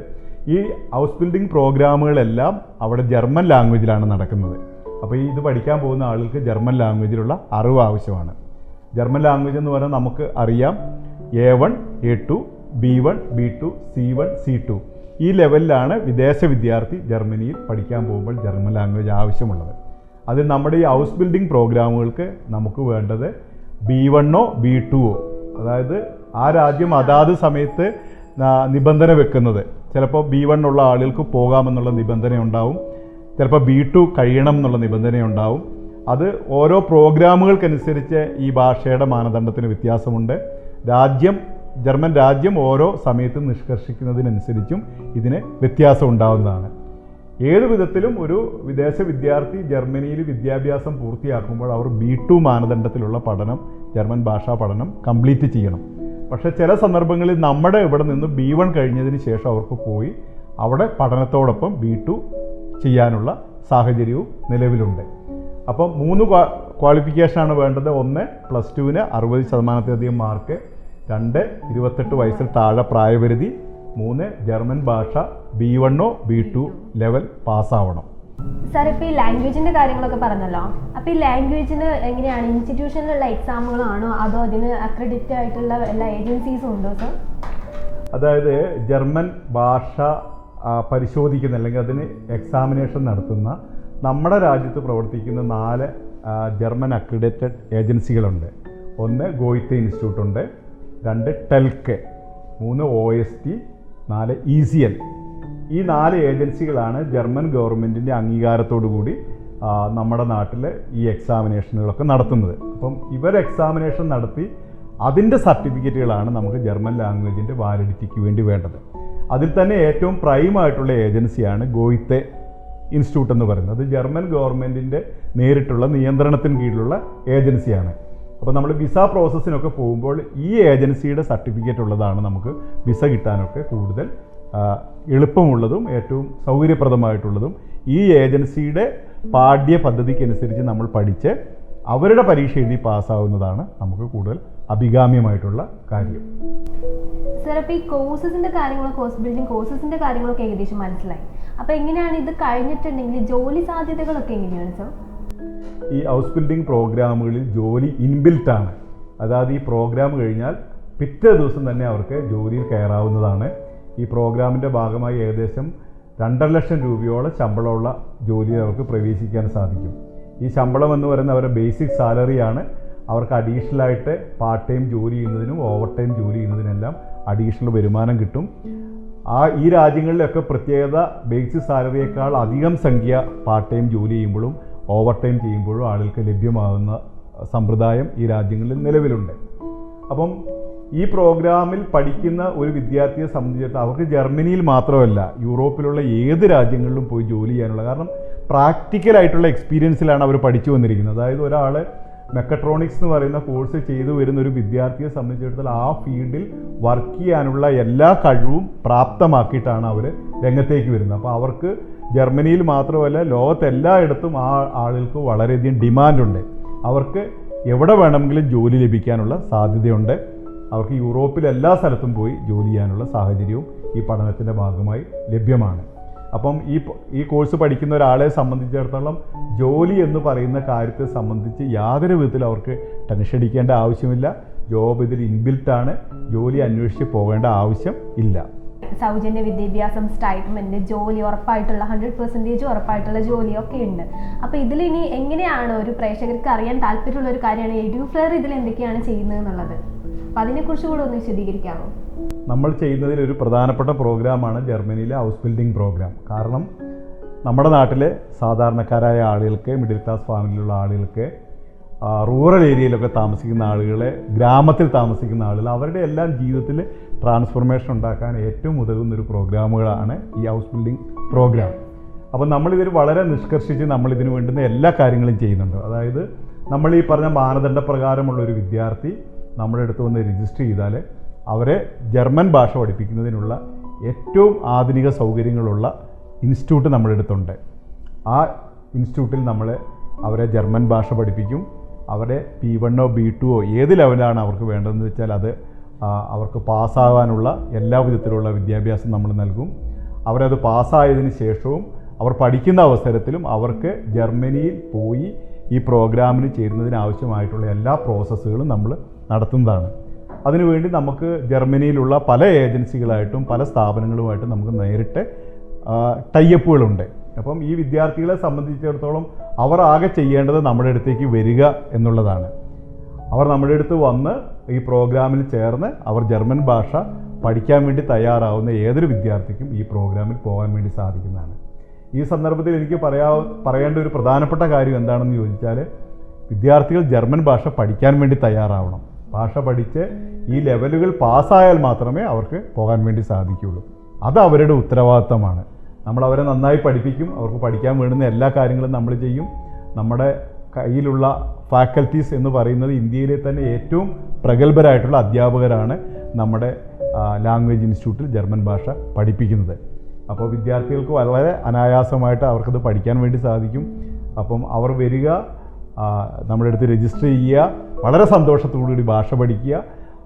[SPEAKER 2] ഈ ഹൗസ് ബിൽഡിംഗ് പ്രോഗ്രാമുകളെല്ലാം അവിടെ ജർമ്മൻ ലാംഗ്വേജിലാണ് നടക്കുന്നത്. അപ്പോൾ ഇത് പഠിക്കാൻ പോകുന്ന ആളുകൾക്ക് ജർമ്മൻ ലാംഗ്വേജിലുള്ള അറിവ് ആവശ്യമാണ്. ജർമ്മൻ ലാംഗ്വേജ് എന്ന് പറഞ്ഞാൽ നമുക്ക് അറിയാം A1, A2, B1, B2, C1, C2 ഈ ലെവലിലാണ് വിദേശ വിദ്യാർത്ഥി ജർമ്മനിയിൽ പഠിക്കാൻ പോകുമ്പോൾ ജർമ്മൻ ലാംഗ്വേജ് ആവശ്യമുള്ളത്. അത് നമ്മുടെ ഈ ഹൗസ് ബിൽഡിംഗ് പ്രോഗ്രാമുകൾക്ക് നമുക്ക് വേണ്ടത് B1 B2, അതായത് ആ രാജ്യം അതാത് സമയത്ത് നിബന്ധന വെക്കുന്നത്. ചിലപ്പോൾ B1 ഉള്ള ആളുകൾക്ക് പോകാമെന്നുള്ള നിബന്ധന ഉണ്ടാവും, ചിലപ്പോൾ B2 കഴിയണം എന്നുള്ള നിബന്ധന ഉണ്ടാവും. അത് ഓരോ പ്രോഗ്രാമുകൾക്കനുസരിച്ച് ഈ ഭാഷയുടെ മാനദണ്ഡത്തിന് വ്യത്യാസമുണ്ട്. ജർമ്മൻ രാജ്യം ഓരോ സമയത്തും നിഷ്കർഷിക്കുന്നതിനനുസരിച്ചും ഇതിന് വ്യത്യാസം ഉണ്ടാവുന്നതാണ്. ഏത് വിധത്തിലും ഒരു വിദേശ വിദ്യാർത്ഥി ജർമ്മനിയിൽ വിദ്യാഭ്യാസം പൂർത്തിയാക്കുമ്പോൾ അവർ B2 മാനദണ്ഡത്തിലുള്ള പഠനം, ജർമ്മൻ ഭാഷാ പഠനം കംപ്ലീറ്റ് ചെയ്യണം. പക്ഷേ ചില സന്ദർഭങ്ങളിൽ നമ്മുടെ ഇവിടെ നിന്ന് B1 കഴിഞ്ഞതിന് ശേഷം അവർക്ക് പോയി അവിടെ പഠനത്തോടൊപ്പം B2 ചെയ്യാനുള്ള സാഹചര്യവും നിലവിലുണ്ട്. അപ്പം 3 ക്വാളിഫിക്കേഷനാണ് വേണ്ടത്. 1 +2-ന് 60%-ലധികം മാർക്ക്, 2 28 വയസ്സിൽ താഴെ പ്രായപരിധി, 3 ജർമ്മൻ ഭാഷ B1 B2 ലെവൽ പാസ്സാവണം.
[SPEAKER 1] സാർ, ഇപ്പോൾ ഈ ലാംഗ്വേജിൻ്റെ കാര്യങ്ങളൊക്കെ പറഞ്ഞല്ലോ. അപ്പോൾ ഈ ലാംഗ്വേജിന് എങ്ങനെയാണ്, ഇൻസ്റ്റിറ്റ്യൂഷനിലുള്ള എക്സാമുകളാണോ അതോ അതിന് അക്രഡിറ്റ് ആയിട്ടുള്ള എല്ലാ ഏജൻസീസും ഉണ്ടോ സാർ?
[SPEAKER 2] അതായത് ജർമ്മൻ ഭാഷ പരിശോധിക്കുന്ന അല്ലെങ്കിൽ അതിന് എക്സാമിനേഷൻ നടത്തുന്ന നമ്മുടെ രാജ്യത്ത് പ്രവർത്തിക്കുന്ന 4 ജർമ്മൻ അക്രഡിറ്റഡ് ഏജൻസികളുണ്ട്. 1 ഗോയിത്തെ ഇൻസ്റ്റിറ്റ്യൂട്ട് ഉണ്ട്, 2 ടെൽക്കെ, 3 OST, 4 ECL. ഈ 4 ഏജൻസികളാണ് ജർമ്മൻ ഗവൺമെൻറ്റിൻ്റെ അംഗീകാരത്തോടു കൂടി നമ്മുടെ നാട്ടിൽ ഈ എക്സാമിനേഷനുകളൊക്കെ നടത്തുന്നത്. അപ്പം ഇവർ എക്സാമിനേഷൻ നടത്തി അതിൻ്റെ സർട്ടിഫിക്കറ്റുകളാണ് നമുക്ക് ജർമ്മൻ ലാംഗ്വേജിൻ്റെ വാലിഡിറ്റിക്ക് വേണ്ടി വേണ്ടത്. അതിൽ തന്നെ ഏറ്റവും പ്രൈമായിട്ടുള്ള ഏജൻസിയാണ് ഗോയിത്തെ ഇൻസ്റ്റിറ്റ്യൂട്ട് എന്ന് പറയുന്നത്. അത് ജർമ്മൻ ഗവൺമെൻറ്റിൻ്റെ നേരിട്ടുള്ള നിയന്ത്രണത്തിന് കീഴിലുള്ള ഏജൻസിയാണ്. അപ്പോൾ നമ്മൾ വിസ പ്രോസസ്സിനൊക്കെ പോകുമ്പോൾ ഈ ഏജൻസിയുടെ സർട്ടിഫിക്കറ്റ് ഉള്ളതാണ് നമുക്ക് വിസ കിട്ടാനൊക്കെ കൂടുതൽ എളുപ്പമുള്ളതും ഏറ്റവും സൗകര്യപ്രദമായിട്ടുള്ളതും. ഈ ഏജൻസിയുടെ പാഠ്യ പദ്ധതിക്കനുസരിച്ച് നമ്മൾ പഠിച്ച് അവരുടെ പരീക്ഷ എഴുതി പാസ്സാവുന്നതാണ് നമുക്ക് കൂടുതൽ അഭികാമ്യമായിട്ടുള്ള കാര്യം.
[SPEAKER 1] സാർ, അപ്പോൾ ഈ കോഴ്സസിൻ്റെ കാര്യങ്ങളൊക്കെ, കോഴ്സ് ബിൽഡിംഗ് കോഴ്സസിൻ്റെ കാര്യങ്ങളൊക്കെ ഏകദേശം മനസ്സിലായി. അപ്പോൾ എങ്ങനെയാണ് ഇത് കഴിഞ്ഞിട്ടുണ്ടെങ്കിൽ ജോലി സാധ്യതകളൊക്കെ എങ്ങനെയാണ് സാർ?
[SPEAKER 2] ഈ ഹൗസ് ബിൽഡിംഗ് പ്രോഗ്രാമുകളിൽ ജോലി ഇൻബിൽറ്റാണ്. അതായത് ഈ പ്രോഗ്രാം കഴിഞ്ഞാൽ പിറ്റേ ദിവസം തന്നെ അവർക്ക് ജോലിയിൽ കയറാവുന്നതാണ്. ഈ പ്രോഗ്രാമിൻ്റെ ഭാഗമായി ഏകദേശം 2.5 ലക്ഷം രൂപയോളം ശമ്പളമുള്ള ജോലിയിൽ അവർക്ക് പ്രവേശിക്കാൻ സാധിക്കും. ഈ ശമ്പളം എന്ന് പറയുന്നത് അവരുടെ ബേസിക് സാലറിയാണ്. അവർക്ക് അഡീഷണലായിട്ട് പാർട്ട് ടൈം ജോലി ചെയ്യുന്നതിനും ഓവർ ടൈം ജോലി ചെയ്യുന്നതിനെല്ലാം അഡീഷണൽ വരുമാനം കിട്ടും. ഈ രാജ്യങ്ങളിലൊക്കെ പ്രത്യേകത ബേസിക് സാലറിയേക്കാൾ അധികം സംഖ്യ പാർട്ട് ടൈം ജോലി ചെയ്യുമ്പോഴും ഓവർ ടൈം ചെയ്യുമ്പോഴും ആളുകൾക്ക് ലഭ്യമാകുന്ന സമ്പ്രദായം ഈ രാജ്യങ്ങളിൽ നിലവിലുണ്ട്. അപ്പം ഈ പ്രോഗ്രാമിൽ പഠിക്കുന്ന ഒരു വിദ്യാർത്ഥിയെ സംബന്ധിച്ചിടത്തോളം അവർക്ക് ജർമ്മനിയിൽ മാത്രമല്ല യൂറോപ്പിലുള്ള ഏത് രാജ്യങ്ങളിലും പോയി ജോലി ചെയ്യാനുള്ള, കാരണം പ്രാക്ടിക്കലായിട്ടുള്ള എക്സ്പീരിയൻസിലാണ് അവർ പഠിച്ചു വന്നിരിക്കുന്നത്. അതായത് ഒരാൾ മെക്കട്രോണിക്സ് എന്ന് പറയുന്ന കോഴ്സ് ചെയ്തു വരുന്ന ഒരു വിദ്യാർത്ഥിയെ സംബന്ധിച്ചിടത്തോളം ആ ഫീൽഡിൽ വർക്ക് ചെയ്യാനുള്ള എല്ലാ കഴിവും പ്രാപ്തമാക്കിയിട്ടാണ് അവർ രംഗത്തേക്ക് വരുന്നത്. അപ്പോൾ അവർക്ക് ജർമ്മനിയിൽ മാത്രമല്ല ലോകത്തെല്ലായിടത്തും ആ ആളുകൾക്ക് വളരെയധികം ഡിമാൻഡുണ്ട്. അവർക്ക് എവിടെ വേണമെങ്കിലും ജോലി ലഭിക്കാനുള്ള സാധ്യതയുണ്ട്. അവർക്ക് യൂറോപ്പിൽ എല്ലാ സ്ഥലത്തും പോയി ജോലി ചെയ്യാനുള്ള സാഹചര്യവും ഈ പഠനത്തിൻ്റെ ഭാഗമായി ലഭ്യമാണ്. അപ്പം ഈ കോഴ്സ് പഠിക്കുന്ന ഒരാളെ സംബന്ധിച്ചിടത്തോളം ജോലി എന്ന് പറയുന്ന കാര്യത്തെ സംബന്ധിച്ച് യാതൊരു വിധത്തിൽ അവർക്ക് ടെൻഷൻ അടിക്കേണ്ട ആവശ്യമില്ല. ജോബ് ഇതിൽ ഇൻബിൽറ്റാണ്. ജോലി അന്വേഷിച്ച് പോകേണ്ട ആവശ്യം ഇല്ല.
[SPEAKER 1] സൗജന്യ വിദ്യാഭ്യാസം, സ്റ്റൈപ്മെന്റ്, ജോലി ഉറപ്പായിട്ടുള്ള 100% ഉറപ്പായിട്ടുള്ള ജോലിയൊക്കെ ഉണ്ട്. അപ്പോൾ ഇതിലിനി എങ്ങനെയാണ് ഒരു പ്രേക്ഷകർക്ക് അറിയാൻ താല്പര്യമുള്ള ഒരു കാര്യമാണ് എഡ്യൂഫ്ലെയർ ഇതിൽ എന്തൊക്കെയാണ് ചെയ്യുന്നത് എന്നുള്ളത്. അപ്പം അതിനെക്കുറിച്ച് കൂടെ ഒന്ന് വിശദീകരിക്കാമോ?
[SPEAKER 2] നമ്മൾ ചെയ്യുന്നതിൽ ഒരു പ്രധാനപ്പെട്ട പ്രോഗ്രാമാണ് ജർമ്മനിയിലെ ഹൗസ് ബിൽഡിംഗ് പ്രോഗ്രാം. കാരണം നമ്മുടെ നാട്ടിലെ സാധാരണക്കാരായ ആളുകൾക്ക്, മിഡിൽ ക്ലാസ് ഫാമിലിയിലുള്ള ആളുകൾക്ക്, റൂറൽ ഏരിയയിലൊക്കെ താമസിക്കുന്ന ആളുകളെ, ഗ്രാമത്തിൽ താമസിക്കുന്ന ആളുകൾ, അവരുടെ എല്ലാം ജീവിതത്തിൽ ട്രാൻസ്ഫോർമേഷൻ ഉണ്ടാക്കാൻ ഏറ്റവും ഉതകുന്നൊരു പ്രോഗ്രാമുകളാണ് ഈ ഹൗസ് ബിൽഡിംഗ് പ്രോഗ്രാം. അപ്പോൾ നമ്മളിതിൽ വളരെ നിഷ്കർഷിച്ച് നമ്മളിതിന് വേണ്ടുന്ന എല്ലാ കാര്യങ്ങളും ചെയ്യുന്നുണ്ട്. അതായത് നമ്മൾ ഈ പറഞ്ഞ മാനദണ്ഡപ്രകാരമുള്ള ഒരു വിദ്യാർത്ഥി നമ്മുടെ അടുത്ത് വന്ന് രജിസ്റ്റർ ചെയ്താൽ അവരെ ജർമ്മൻ ഭാഷ പഠിപ്പിക്കുന്നതിനുള്ള ഏറ്റവും ആധുനിക സൗകര്യങ്ങളുള്ള ഇൻസ്റ്റിറ്റ്യൂട്ട് നമ്മുടെ അടുത്തുണ്ട്. ആ ഇൻസ്റ്റിറ്റ്യൂട്ടിൽ നമ്മൾ അവരെ ജർമ്മൻ ഭാഷ പഠിപ്പിക്കും. അവരെ P1 B2 ഏത് ലെവലാണ് അവർക്ക് വേണ്ടതെന്ന് വെച്ചാൽ അത് അവർക്ക് പാസ്സാകാനുള്ള എല്ലാ വിധത്തിലുള്ള വിദ്യാഭ്യാസം നമ്മൾ നൽകും. അവരത് പാസ്സായതിനു ശേഷവും അവർ പഠിക്കുന്ന അവസരത്തിലും അവർക്ക് ജർമ്മനിയിൽ പോയി ഈ പ്രോഗ്രാമിന് ചേരുന്നതിന് ആവശ്യമായിട്ടുള്ള എല്ലാ പ്രോസസ്സുകളും നമ്മൾ നടത്തുന്നതാണ്. അതിനുവേണ്ടി നമുക്ക് ജർമ്മനിയിലുള്ള പല ഏജൻസികളായിട്ടും പല സ്ഥാപനങ്ങളുമായിട്ടും നമുക്ക് നേരിട്ട് ടൈഅപ്പുകളുണ്ട്. അപ്പം ഈ വിദ്യാർത്ഥികളെ സംബന്ധിച്ചിടത്തോളം അവർ ആകെ ചെയ്യേണ്ടത് നമ്മുടെ അടുത്തേക്ക് വരിക എന്നുള്ളതാണ്. അവർ നമ്മുടെ അടുത്ത് വന്ന് ഈ പ്രോഗ്രാമിൽ ചേർന്ന് അവർ ജർമ്മൻ ഭാഷ പഠിക്കാൻ വേണ്ടി തയ്യാറാവുന്ന ഏതൊരു വിദ്യാർത്ഥിക്കും ഈ പ്രോഗ്രാമിൽ പോകാൻ വേണ്ടി സാധിക്കുന്നതാണ്. ഈ സന്ദർഭത്തിൽ എനിക്ക് പറയേണ്ട ഒരു പ്രധാനപ്പെട്ട കാര്യം എന്താണെന്ന് ചോദിച്ചാൽ, വിദ്യാർത്ഥികൾ ജർമ്മൻ ഭാഷ പഠിക്കാൻ വേണ്ടി തയ്യാറാവണം. ഭാഷ പഠിച്ച് ഈ ലെവലുകൾ പാസ്സായാൽ മാത്രമേ അവർക്ക് പോകാൻ വേണ്ടി സാധിക്കുകയുള്ളൂ. അത് അവരുടെ ഉത്തരവാദിത്തമാണ്. നമ്മൾ അവരെ നന്നായി പഠിപ്പിക്കും, അവർക്ക് പഠിക്കാൻ വേണ്ടുന്ന എല്ലാ കാര്യങ്ങളും നമ്മൾ ചെയ്യും. നമ്മുടെ കയ്യിലുള്ള ഫാക്കൽറ്റീസ് എന്ന് പറയുന്നത് ഇന്ത്യയിലെ തന്നെ ഏറ്റവും പ്രഗത്ഭരായിട്ടുള്ള അധ്യാപകരാണ് നമ്മുടെ ലാംഗ്വേജ് ഇൻസ്റ്റിറ്റ്യൂട്ടിൽ ജർമ്മൻ ഭാഷ പഠിപ്പിക്കുന്നത്. അപ്പോൾ വിദ്യാർത്ഥികൾക്ക് വളരെ അനായാസമായിട്ട് അവർക്കത് പഠിക്കാൻ വേണ്ടി സാധിക്കും. അപ്പം അവർ വരിക, നമ്മുടെ അടുത്ത് രജിസ്റ്റർ ചെയ്യുക, വളരെ സന്തോഷത്തോടുകൂടി ഭാഷ പഠിക്കുക.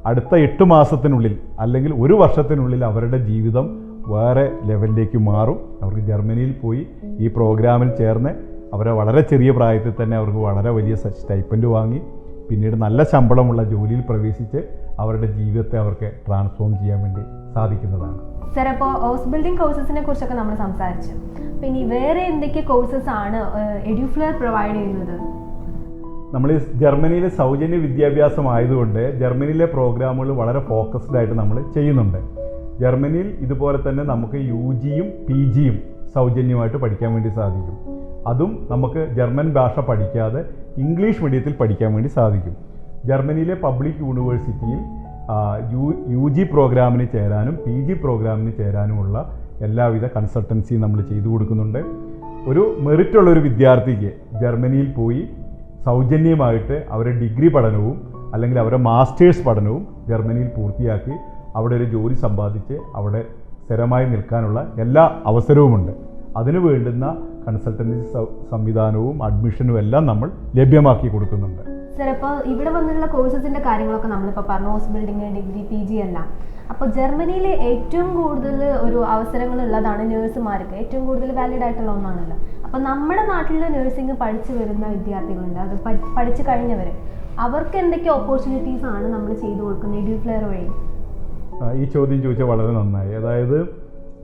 [SPEAKER 2] അടുത്ത 8 മാസത്തിനുള്ളിൽ അല്ലെങ്കിൽ 1 വർഷത്തിനുള്ളിൽ അവരുടെ ജീവിതം വേറെ ലെവലിലേക്ക് മാറും. അവർക്ക് ജർമ്മനിയിൽ പോയി ഈ പ്രോഗ്രാമിൽ ചേർന്ന് അവരെ വളരെ ചെറിയ പ്രായത്തിൽ തന്നെ അവർക്ക് വളരെ വലിയ സ്റ്റൈപ്പൻഡ് വാങ്ങി പിന്നീട് നല്ല ശമ്പളമുള്ള ജോലിയിൽ പ്രവേശിച്ച് അവരുടെ ജീവിതത്തെ അവർക്ക് ട്രാൻസ്ഫോം ചെയ്യാൻ വേണ്ടി സാധിക്കുന്നതാണ്.
[SPEAKER 1] സാർ, അപ്പോൾ ഹൗസ് ബിൽഡിംഗ് കോഴ്സസിനെ കുറിച്ചൊക്കെ നമ്മൾ സംസാരിച്ചു. പിന്നെ വേറെ എന്തൊക്കെ കോഴ്സസ് ആണ് എഡ്യൂഫ്ലെയർ പ്രൊവൈഡ് ചെയ്യുന്നത്?
[SPEAKER 2] നമ്മൾ ഈ ജർമ്മനിയിൽ സൗജന്യ വിദ്യാഭ്യാസം ആയതുകൊണ്ട് ജർമ്മനിയിലെ പ്രോഗ്രാമുകൾ വളരെ ഫോക്കസ്ഡ് ആയിട്ട് നമ്മൾ ചെയ്യുന്നുണ്ട്. ജർമ്മനിയിൽ ഇതുപോലെ തന്നെ നമുക്ക് UGയും PGയും സൗജന്യമായിട്ട് പഠിക്കാൻ വേണ്ടി സാധിക്കും. അതും നമുക്ക് ജർമ്മൻ ഭാഷ പഠിക്കാതെ ഇംഗ്ലീഷ് മീഡിയത്തിൽ പഠിക്കാൻ വേണ്ടി സാധിക്കും. ജർമ്മനിയിലെ പബ്ലിക് യൂണിവേഴ്സിറ്റിയിൽ UG പ്രോഗ്രാമിന് ചേരാനും PG പ്രോഗ്രാമിന് ചേരാനുമുള്ള എല്ലാവിധ കൺസൾട്ടൻസിയും നമ്മൾ ചെയ്തു കൊടുക്കുന്നുണ്ട്. ഒരു മെറിറ്റുള്ളൊരു വിദ്യാർത്ഥിക്ക് ജർമ്മനിയിൽ പോയി സൗജന്യമായിട്ട് അവരുടെ ഡിഗ്രി പഠനവും അല്ലെങ്കിൽ അവരുടെ മാസ്റ്റേഴ്സ് പഠനവും ജർമ്മനിയിൽ പൂർത്തിയാക്കി അവിടെ ഒരു ജോലി സമ്പാദിച്ച് അവിടെ സ്ഥിരമായി നിൽക്കാനുള്ള എല്ലാ അവസരവുമുണ്ട്. അതിനു വേണ്ടുന്ന കൺസൾട്ടൻസി സംവിധാനവും അഡ്മിഷനും എല്ലാം നമ്മൾ ലഭ്യമാക്കി കൊടുക്കുന്നുണ്ട്.
[SPEAKER 1] സാർ, അപ്പോൾ ഇവിടെ വന്നുള്ള കോഴ്സസിൻ്റെ കാര്യങ്ങളൊക്കെ നമ്മളിപ്പോൾ പറഞ്ഞു, ഹൗസ് ബിൽഡിംഗ്, ഡിഗ്രി, PG എല്ലാം. അപ്പോൾ ജർമ്മനിയിൽ ഏറ്റവും കൂടുതൽ ഒരു അവസരങ്ങളുള്ളതാണ് നേഴ്സുമാർക്ക്, ഏറ്റവും കൂടുതൽ വാലിഡ് ആയിട്ടുള്ള ഒന്നാണല്ലോ. അപ്പോൾ നമ്മുടെ നാട്ടിൽ നഴ്സിംഗ് പഠിച്ചു വരുന്ന വിദ്യാർത്ഥികളുണ്ട്, അത് പഠിച്ചു കഴിഞ്ഞവർ, അവർക്ക് എന്തൊക്കെ ഓപ്പർച്യൂണിറ്റീസ് ആണ് നമ്മൾ ചെയ്തു കൊടുക്കുന്നത് എഡ്യൂഫ്ലെയർ വഴി?
[SPEAKER 2] ഈ ചോദ്യം ചോദിച്ചാൽ വളരെ നന്നായി. അതായത്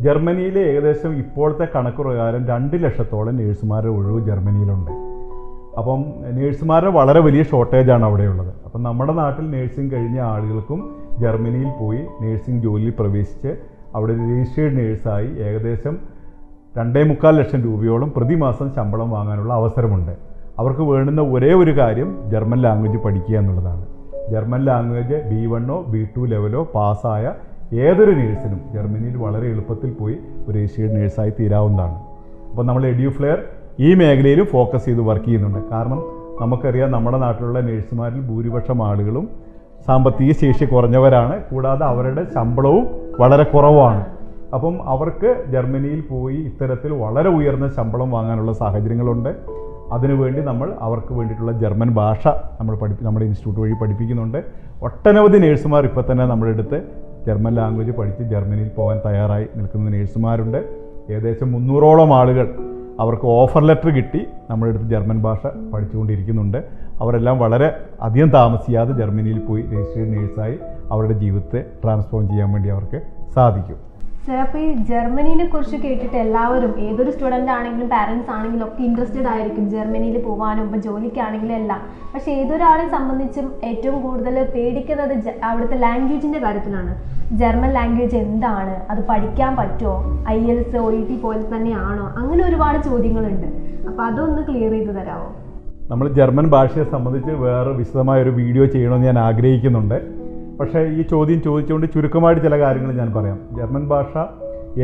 [SPEAKER 2] ജർമ്മനിയിലെ ഏകദേശം ഇപ്പോഴത്തെ കണക്ക് പ്രകാരം 2 ലക്ഷത്തോളം നേഴ്സുമാരുടെ ഒഴിവ് ജർമ്മനിയിലുണ്ട്. അപ്പം നേഴ്സുമാരുടെ വളരെ വലിയ ഷോർട്ടേജാണ് അവിടെയുള്ളത്. അപ്പം നമ്മുടെ നാട്ടിൽ നേഴ്സിംഗ് കഴിഞ്ഞ ആളുകൾക്കും ജർമ്മനിയിൽ പോയി നേഴ്സിംഗ് ജോലിയിൽ പ്രവേശിച്ച് അവിടെ രജിസ്റ്റേർഡ് നേഴ്സായി ഏകദേശം 2.25 ലക്ഷം രൂപയോളം പ്രതിമാസം ശമ്പളം വാങ്ങാനുള്ള അവസരമുണ്ട്. അവർക്ക് വേണ്ടുന്ന ഒരേ ഒരു കാര്യം ജർമ്മൻ ലാംഗ്വേജ് പഠിക്കുക എന്നുള്ളതാണ്. ജർമ്മൻ ലാംഗ്വേജ് B1 B2 ലെവലോ പാസ്സായ ഏതൊരു നേഴ്സിനും ജർമ്മനിയിൽ വളരെ എളുപ്പത്തിൽ പോയി ഒരു രജിസ്റ്റേർഡ് നേഴ്സായി തീരാവുന്നതാണ്. അപ്പോൾ നമ്മൾ എഡ്യൂഫ്ലെയർ ഈ മേഖലയിൽ ഫോക്കസ് ചെയ്ത് വർക്ക് ചെയ്യുന്നുണ്ട്. കാരണം നമുക്കറിയാം, നമ്മുടെ നാട്ടിലുള്ള നേഴ്സുമാരിൽ ഭൂരിപക്ഷം ആളുകളും സാമ്പത്തിക ശേഷി കുറഞ്ഞവരാണ്. കൂടാതെ അവരുടെ ശമ്പളവും വളരെ കുറവാണ്. അപ്പം അവർക്ക് ജർമ്മനിയിൽ പോയി ഇത്തരത്തിൽ വളരെ ഉയർന്ന ശമ്പളം വാങ്ങാനുള്ള സാഹചര്യങ്ങളുണ്ട്. അതിനുവേണ്ടി നമ്മൾ അവർക്ക് വേണ്ടിയിട്ടുള്ള ജർമ്മൻ ഭാഷ നമ്മുടെ ഇൻസ്റ്റിറ്റ്യൂട്ട് വഴി പഠിപ്പിക്കുന്നുണ്ട്. ഒട്ടനവധി നേഴ്സുമാർ ഇപ്പോൾ തന്നെ നമ്മുടെ അടുത്ത് ജർമ്മൻ ലാംഗ്വേജ് പഠിച്ച് ജർമ്മനിയിൽ പോകാൻ തയ്യാറായി നിൽക്കുന്ന നേഴ്സുമാരുണ്ട്. ഏകദേശം 300ഓളം ആളുകൾ അവർക്ക് ഓഫർ ലെറ്റർ കിട്ടി നമ്മുടെ അടുത്ത് ജർമ്മൻ ഭാഷ പഠിച്ചുകൊണ്ടിരിക്കുന്നുണ്ട്. അവരെല്ലാം വളരെ അധികം താമസിയാതെ ജർമ്മനിയിൽ പോയി രജിസ്റ്റേർഡ് നേഴ്സായി അവരുടെ ജീവിതത്തെ ട്രാൻസ്ഫോം ചെയ്യാൻ വേണ്ടി അവർക്ക് സാധിക്കും.
[SPEAKER 1] സാർ, അപ്പോൾ ഈ ജർമ്മനിനെ കുറിച്ച് കേട്ടിട്ട് എല്ലാവരും, ഏതൊരു സ്റ്റുഡൻ്റ് ആണെങ്കിലും പാരൻസ് ആണെങ്കിലും ഒക്കെ ഇൻട്രസ്റ്റഡ് ആയിരിക്കും ജർമ്മനിയിൽ പോകാനും ഇപ്പോൾ ജോലിക്കാണെങ്കിലും എല്ലാം. പക്ഷേ ഏതൊരാളെ സംബന്ധിച്ചും ഏറ്റവും കൂടുതൽ പേടിക്കുന്നത് അവിടുത്തെ ലാംഗ്വേജിൻ്റെ കാര്യത്തിലാണ്. ജർമ്മൻ ലാംഗ്വേജ് എന്താണ്, അത് പഠിക്കാൻ പറ്റുമോ, IELTS OET പോലെ തന്നെയാണോ, അങ്ങനെ ഒരുപാട് ചോദ്യങ്ങളുണ്ട്. അപ്പോൾ അതൊന്ന് ക്ലിയർ ചെയ്ത് തരാമോ?
[SPEAKER 2] നമ്മൾ ജർമ്മൻ ഭാഷയെ സംബന്ധിച്ച് വേറെ വിശദമായ ഒരു വീഡിയോ ചെയ്യണമെന്ന് ഞാൻ ആഗ്രഹിക്കുന്നുണ്ട്. പക്ഷേ ഈ ചോദ്യം ചോദിച്ചുകൊണ്ട് ചുരുക്കമായിട്ട് ചില കാര്യങ്ങൾ ഞാൻ പറയാം. ജർമ്മൻ ഭാഷ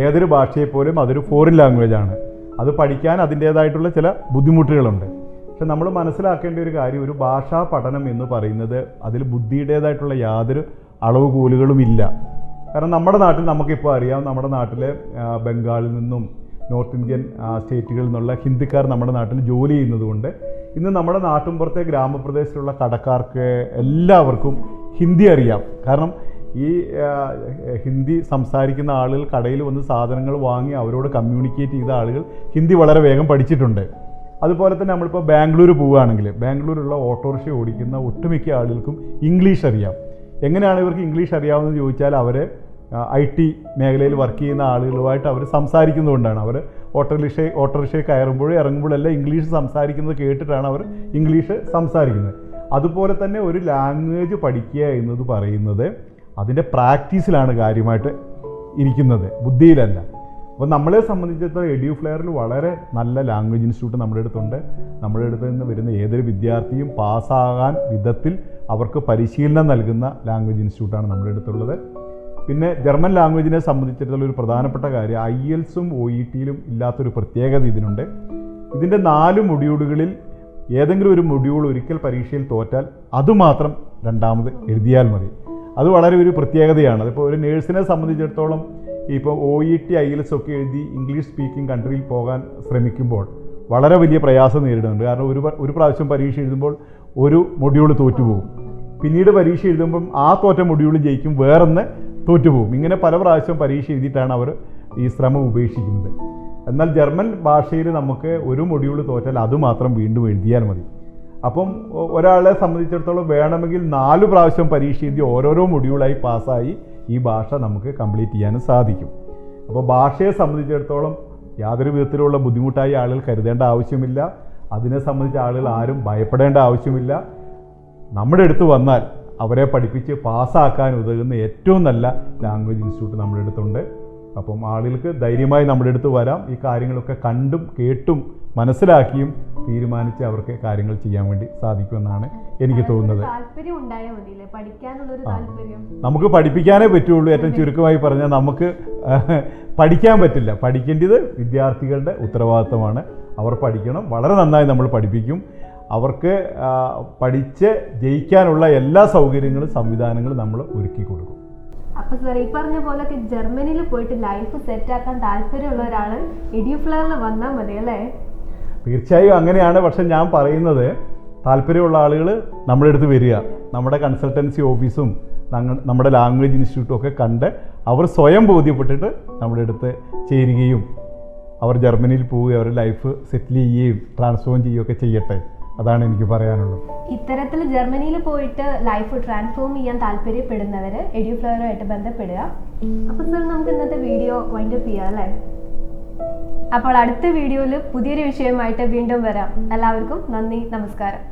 [SPEAKER 2] ഏതൊരു ഭാഷയെപ്പോലും അതൊരു ഫോറിൻ ലാംഗ്വേജാണ്. അത് പഠിക്കാൻ അതിൻ്റേതായിട്ടുള്ള ചില ബുദ്ധിമുട്ടുകളുണ്ട്. പക്ഷെ നമ്മൾ മനസ്സിലാക്കേണ്ട ഒരു കാര്യം, ഒരു ഭാഷാ പഠനം എന്ന് പറയുന്നത് അതിൽ ബുദ്ധിയുടേതായിട്ടുള്ള യാതൊരു അളവുകോലുകളും ഇല്ല. കാരണം നമ്മുടെ നാട്ടിൽ നമുക്കിപ്പോൾ അറിയാം, നമ്മുടെ നാട്ടിൽ ബംഗാളിൽ നിന്നും നോർത്ത് ഇന്ത്യൻ സ്റ്റേറ്റുകളിൽ നിന്നുള്ള ഹിന്ദിക്കാർ നമ്മുടെ നാട്ടിൽ ജോലി ചെയ്യുന്നതുകൊണ്ട് ഇന്ന് നമ്മുടെ നാട്ടിൻപുറത്തെ ഗ്രാമപ്രദേശത്തുള്ള കടക്കാർക്ക് എല്ലാവർക്കും ഹിന്ദി അറിയാം. കാരണം ഈ ഹിന്ദി സംസാരിക്കുന്ന ആളുകൾ കടയിൽ വന്ന് സാധനങ്ങൾ വാങ്ങി അവരോട് കമ്മ്യൂണിക്കേറ്റ് ചെയ്ത ആളുകൾ ഹിന്ദി വളരെ വേഗം പഠിച്ചിട്ടുണ്ട്. അതുപോലെ തന്നെ നമ്മളിപ്പോൾ ബാംഗ്ലൂർ പോവുകയാണെങ്കിൽ ബാംഗ്ലൂരുള്ള ഓട്ടോറിക്ഷ ഓടിക്കുന്ന ഒട്ടുമിക്ക ആളുകൾക്കും ഇംഗ്ലീഷ് അറിയാം. എങ്ങനെയാണ് ഇവർക്ക് ഇംഗ്ലീഷ് അറിയാമെന്ന് ചോദിച്ചാൽ അവർ IT മേഖലയിൽ വർക്ക് ചെയ്യുന്ന ആളുകളുമായിട്ട് അവർ സംസാരിക്കുന്നതുകൊണ്ടാണ്. അവർ ഓട്ടോറിക്ഷയിൽ കയറുമ്പോഴും ഇറങ്ങുമ്പോഴെല്ലാം ഇംഗ്ലീഷ് സംസാരിക്കുന്നത് കേട്ടിട്ടാണ് അവർ ഇംഗ്ലീഷ് സംസാരിക്കുന്നത്. അതുപോലെ തന്നെ ഒരു ലാംഗ്വേജ് പഠിക്കുക എന്നത് പറയുന്നത് അതിൻ്റെ പ്രാക്ടീസിലാണ് കാര്യമായിട്ട് ഇരിക്കുന്നത്, ബുദ്ധിയിലല്ല. അപ്പോൾ നമ്മളെ സംബന്ധിച്ചിടത്തോളം എഡ്യൂഫ്ലെയറിൽ വളരെ നല്ല ലാംഗ്വേജ് ഇൻസ്റ്റിറ്റ്യൂട്ട് നമ്മുടെ അടുത്തുണ്ട്. നമ്മുടെ അടുത്ത് നിന്ന് വരുന്ന ഏതൊരു വിദ്യാർത്ഥിയും പാസ്സാകാൻ വിധത്തിൽ അവർക്ക് പരിശീലനം നൽകുന്ന ലാംഗ്വേജ് ഇൻസ്റ്റിറ്റ്യൂട്ടാണ് നമ്മുടെ അടുത്തുള്ളത്. പിന്നെ ജർമ്മൻ ലാംഗ്വേജിനെ സംബന്ധിച്ചിടത്തോളം ഒരു പ്രധാനപ്പെട്ട കാര്യം IELTS-ഉം OET-യിലും ഇല്ലാത്തൊരു പ്രത്യേകത ഇതിനുണ്ട്. ഇതിൻ്റെ 4 മൊഡ്യൂളുകളിൽ ഏതെങ്കിലും ഒരു മൊഡ്യൂൾ ഒരിക്കൽ പരീക്ഷയിൽ തോറ്റാൽ അതുമാത്രം രണ്ടാമത് എഴുതിയാൽ മതി. അത് വളരെ ഒരു പ്രത്യേകതയാണ്. അതിപ്പോൾ ഒരു നേഴ്സിനെ സംബന്ധിച്ചിടത്തോളം ഇപ്പോൾ OET IELTS ഒക്കെ എഴുതി ഇംഗ്ലീഷ് സ്പീക്കിംഗ് കൺട്രിയിൽ പോകാൻ ശ്രമിക്കുമ്പോൾ വളരെ വലിയ പ്രയാസം നേരിടുന്നുണ്ട്. കാരണം ഒരു പ്രാവശ്യം പരീക്ഷ എഴുതുമ്പോൾ ഒരു മൊഡ്യൂൾ തോറ്റുപോകും, പിന്നീട് പരീക്ഷ എഴുതുമ്പം ആ തോറ്റ മൊഡ്യൂൾ ജയിക്കും, വേറൊന്ന് തോറ്റുപോകും. ഇങ്ങനെ പല പ്രാവശ്യം പരീക്ഷ എഴുതിയിട്ടാണ് അവർ ഈ ശ്രമം ഉപേക്ഷിക്കുന്നത്. എന്നാൽ ജർമ്മൻ ഭാഷയിൽ നമുക്ക് ഒരു മൊഡ്യൂൾ തോറ്റാൽ അതുമാത്രം വീണ്ടും എഴുതിയാൽ മതി. അപ്പം ഒരാളെ സംബന്ധിച്ചിടത്തോളം വേണമെങ്കിൽ 4 പ്രാവശ്യം പരീക്ഷ എഴുതി ഓരോരോ മൊഡ്യൂളായി പാസ്സായി ഈ ഭാഷ നമുക്ക് കംപ്ലീറ്റ് ചെയ്യാനും സാധിക്കും. അപ്പോൾ ഭാഷയെ സംബന്ധിച്ചിടത്തോളം യാതൊരു വിധത്തിലുള്ള ബുദ്ധിമുട്ടായി ആളുകൾ കരുതേണ്ട ആവശ്യമില്ല. അതിനെ സംബന്ധിച്ച് ആളുകൾ ആരും ഭയപ്പെടേണ്ട ആവശ്യമില്ല. നമ്മുടെ അടുത്ത് വന്നാൽ അവരെ പഠിപ്പിച്ച് പാസ്സാക്കാൻ ഉതകുന്ന ഏറ്റവും നല്ല ലാംഗ്വേജ് ഇൻസ്റ്റിറ്റ്യൂട്ട് നമ്മുടെ അടുത്തുണ്ട്. അപ്പം ആളുകൾക്ക് ധൈര്യമായി നമ്മുടെ അടുത്ത് വരാം. ഈ കാര്യങ്ങളൊക്കെ കണ്ടും കേട്ടും മനസ്സിലാക്കിയും തീരുമാനിച്ച് അവർക്ക് കാര്യങ്ങൾ ചെയ്യാൻ വേണ്ടി സാധിക്കുമെന്നാണ് എനിക്ക് തോന്നുന്നത്. നമുക്ക് പഠിപ്പിക്കാനേ പറ്റുള്ളൂ. ഏറ്റവും ചുരുക്കമായി പറഞ്ഞാൽ നമുക്ക് പഠിക്കാൻ പറ്റില്ല. പഠിക്കേണ്ടത് വിദ്യാർത്ഥികളുടെ ഉത്തരവാദിത്തമാണ്. അവർ പഠിക്കണം. വളരെ നന്നായി നമ്മൾ പഠിപ്പിക്കും. അവർക്ക് പഠിച്ച് ജയിക്കാനുള്ള എല്ലാ സൗകര്യങ്ങളും സംവിധാനങ്ങളും നമ്മൾ ഒരുക്കി കൊടുക്കും.
[SPEAKER 1] അപ്പോൾ സാർ ഈ പറഞ്ഞ പോലെ ജർമ്മനിയിൽ പോയിട്ട് ലൈഫ് സെറ്റാക്കാൻ താല്പര്യമുള്ള ഒരാൾ എഡ്യൂഫ്ലെയറിൽ വന്നാൽ മതി അല്ലേ?
[SPEAKER 2] തീർച്ചയായും അങ്ങനെയാണ്. പക്ഷെ ഞാൻ പറയുന്നത് താല്പര്യമുള്ള ആളുകൾ നമ്മുടെ അടുത്ത് വരിക, നമ്മുടെ കൺസൾട്ടൻസി ഓഫീസും നമ്മുടെ ലാംഗ്വേജ് ഇൻസ്റ്റിറ്റ്യൂട്ടും ഒക്കെ കണ്ട് അവർ സ്വയം ബോധ്യപ്പെട്ടിട്ട് നമ്മുടെ അടുത്ത് ചേരുകയും അവർ ജർമ്മനിയിൽ പോവുകയും അവരുടെ ലൈഫ് സെറ്റിൽ ചെയ്യുകയും ട്രാൻസ്ഫോം ചെയ്യുകയൊക്കെ ചെയ്യട്ടെ. അതാണ് എനിക്ക് പറയാനുള്ളത്.
[SPEAKER 1] ഇത്തരത്തിൽ ജർമ്മനിയിൽ പോയിട്ട് ലൈഫ് ട്രാൻസ്ഫോം ചെയ്യാൻ താല്പര്യപ്പെടുന്നവർ എഡ്യൂഫ്ലെയറുമായിട്ട് ബന്ധപ്പെടുക. അപ്പോൾ സാർ നമുക്ക് ഇന്നത്തെ വീഡിയോ വൈൻഡപ്പ് ചെയ്യാം അല്ലേ? അപ്പോൾ അടുത്ത വീഡിയോയിൽ പുതിയൊരു വിഷയമായിട്ട് വീണ്ടും വരാം. എല്ലാവർക്കും നന്ദി, നമസ്കാരം.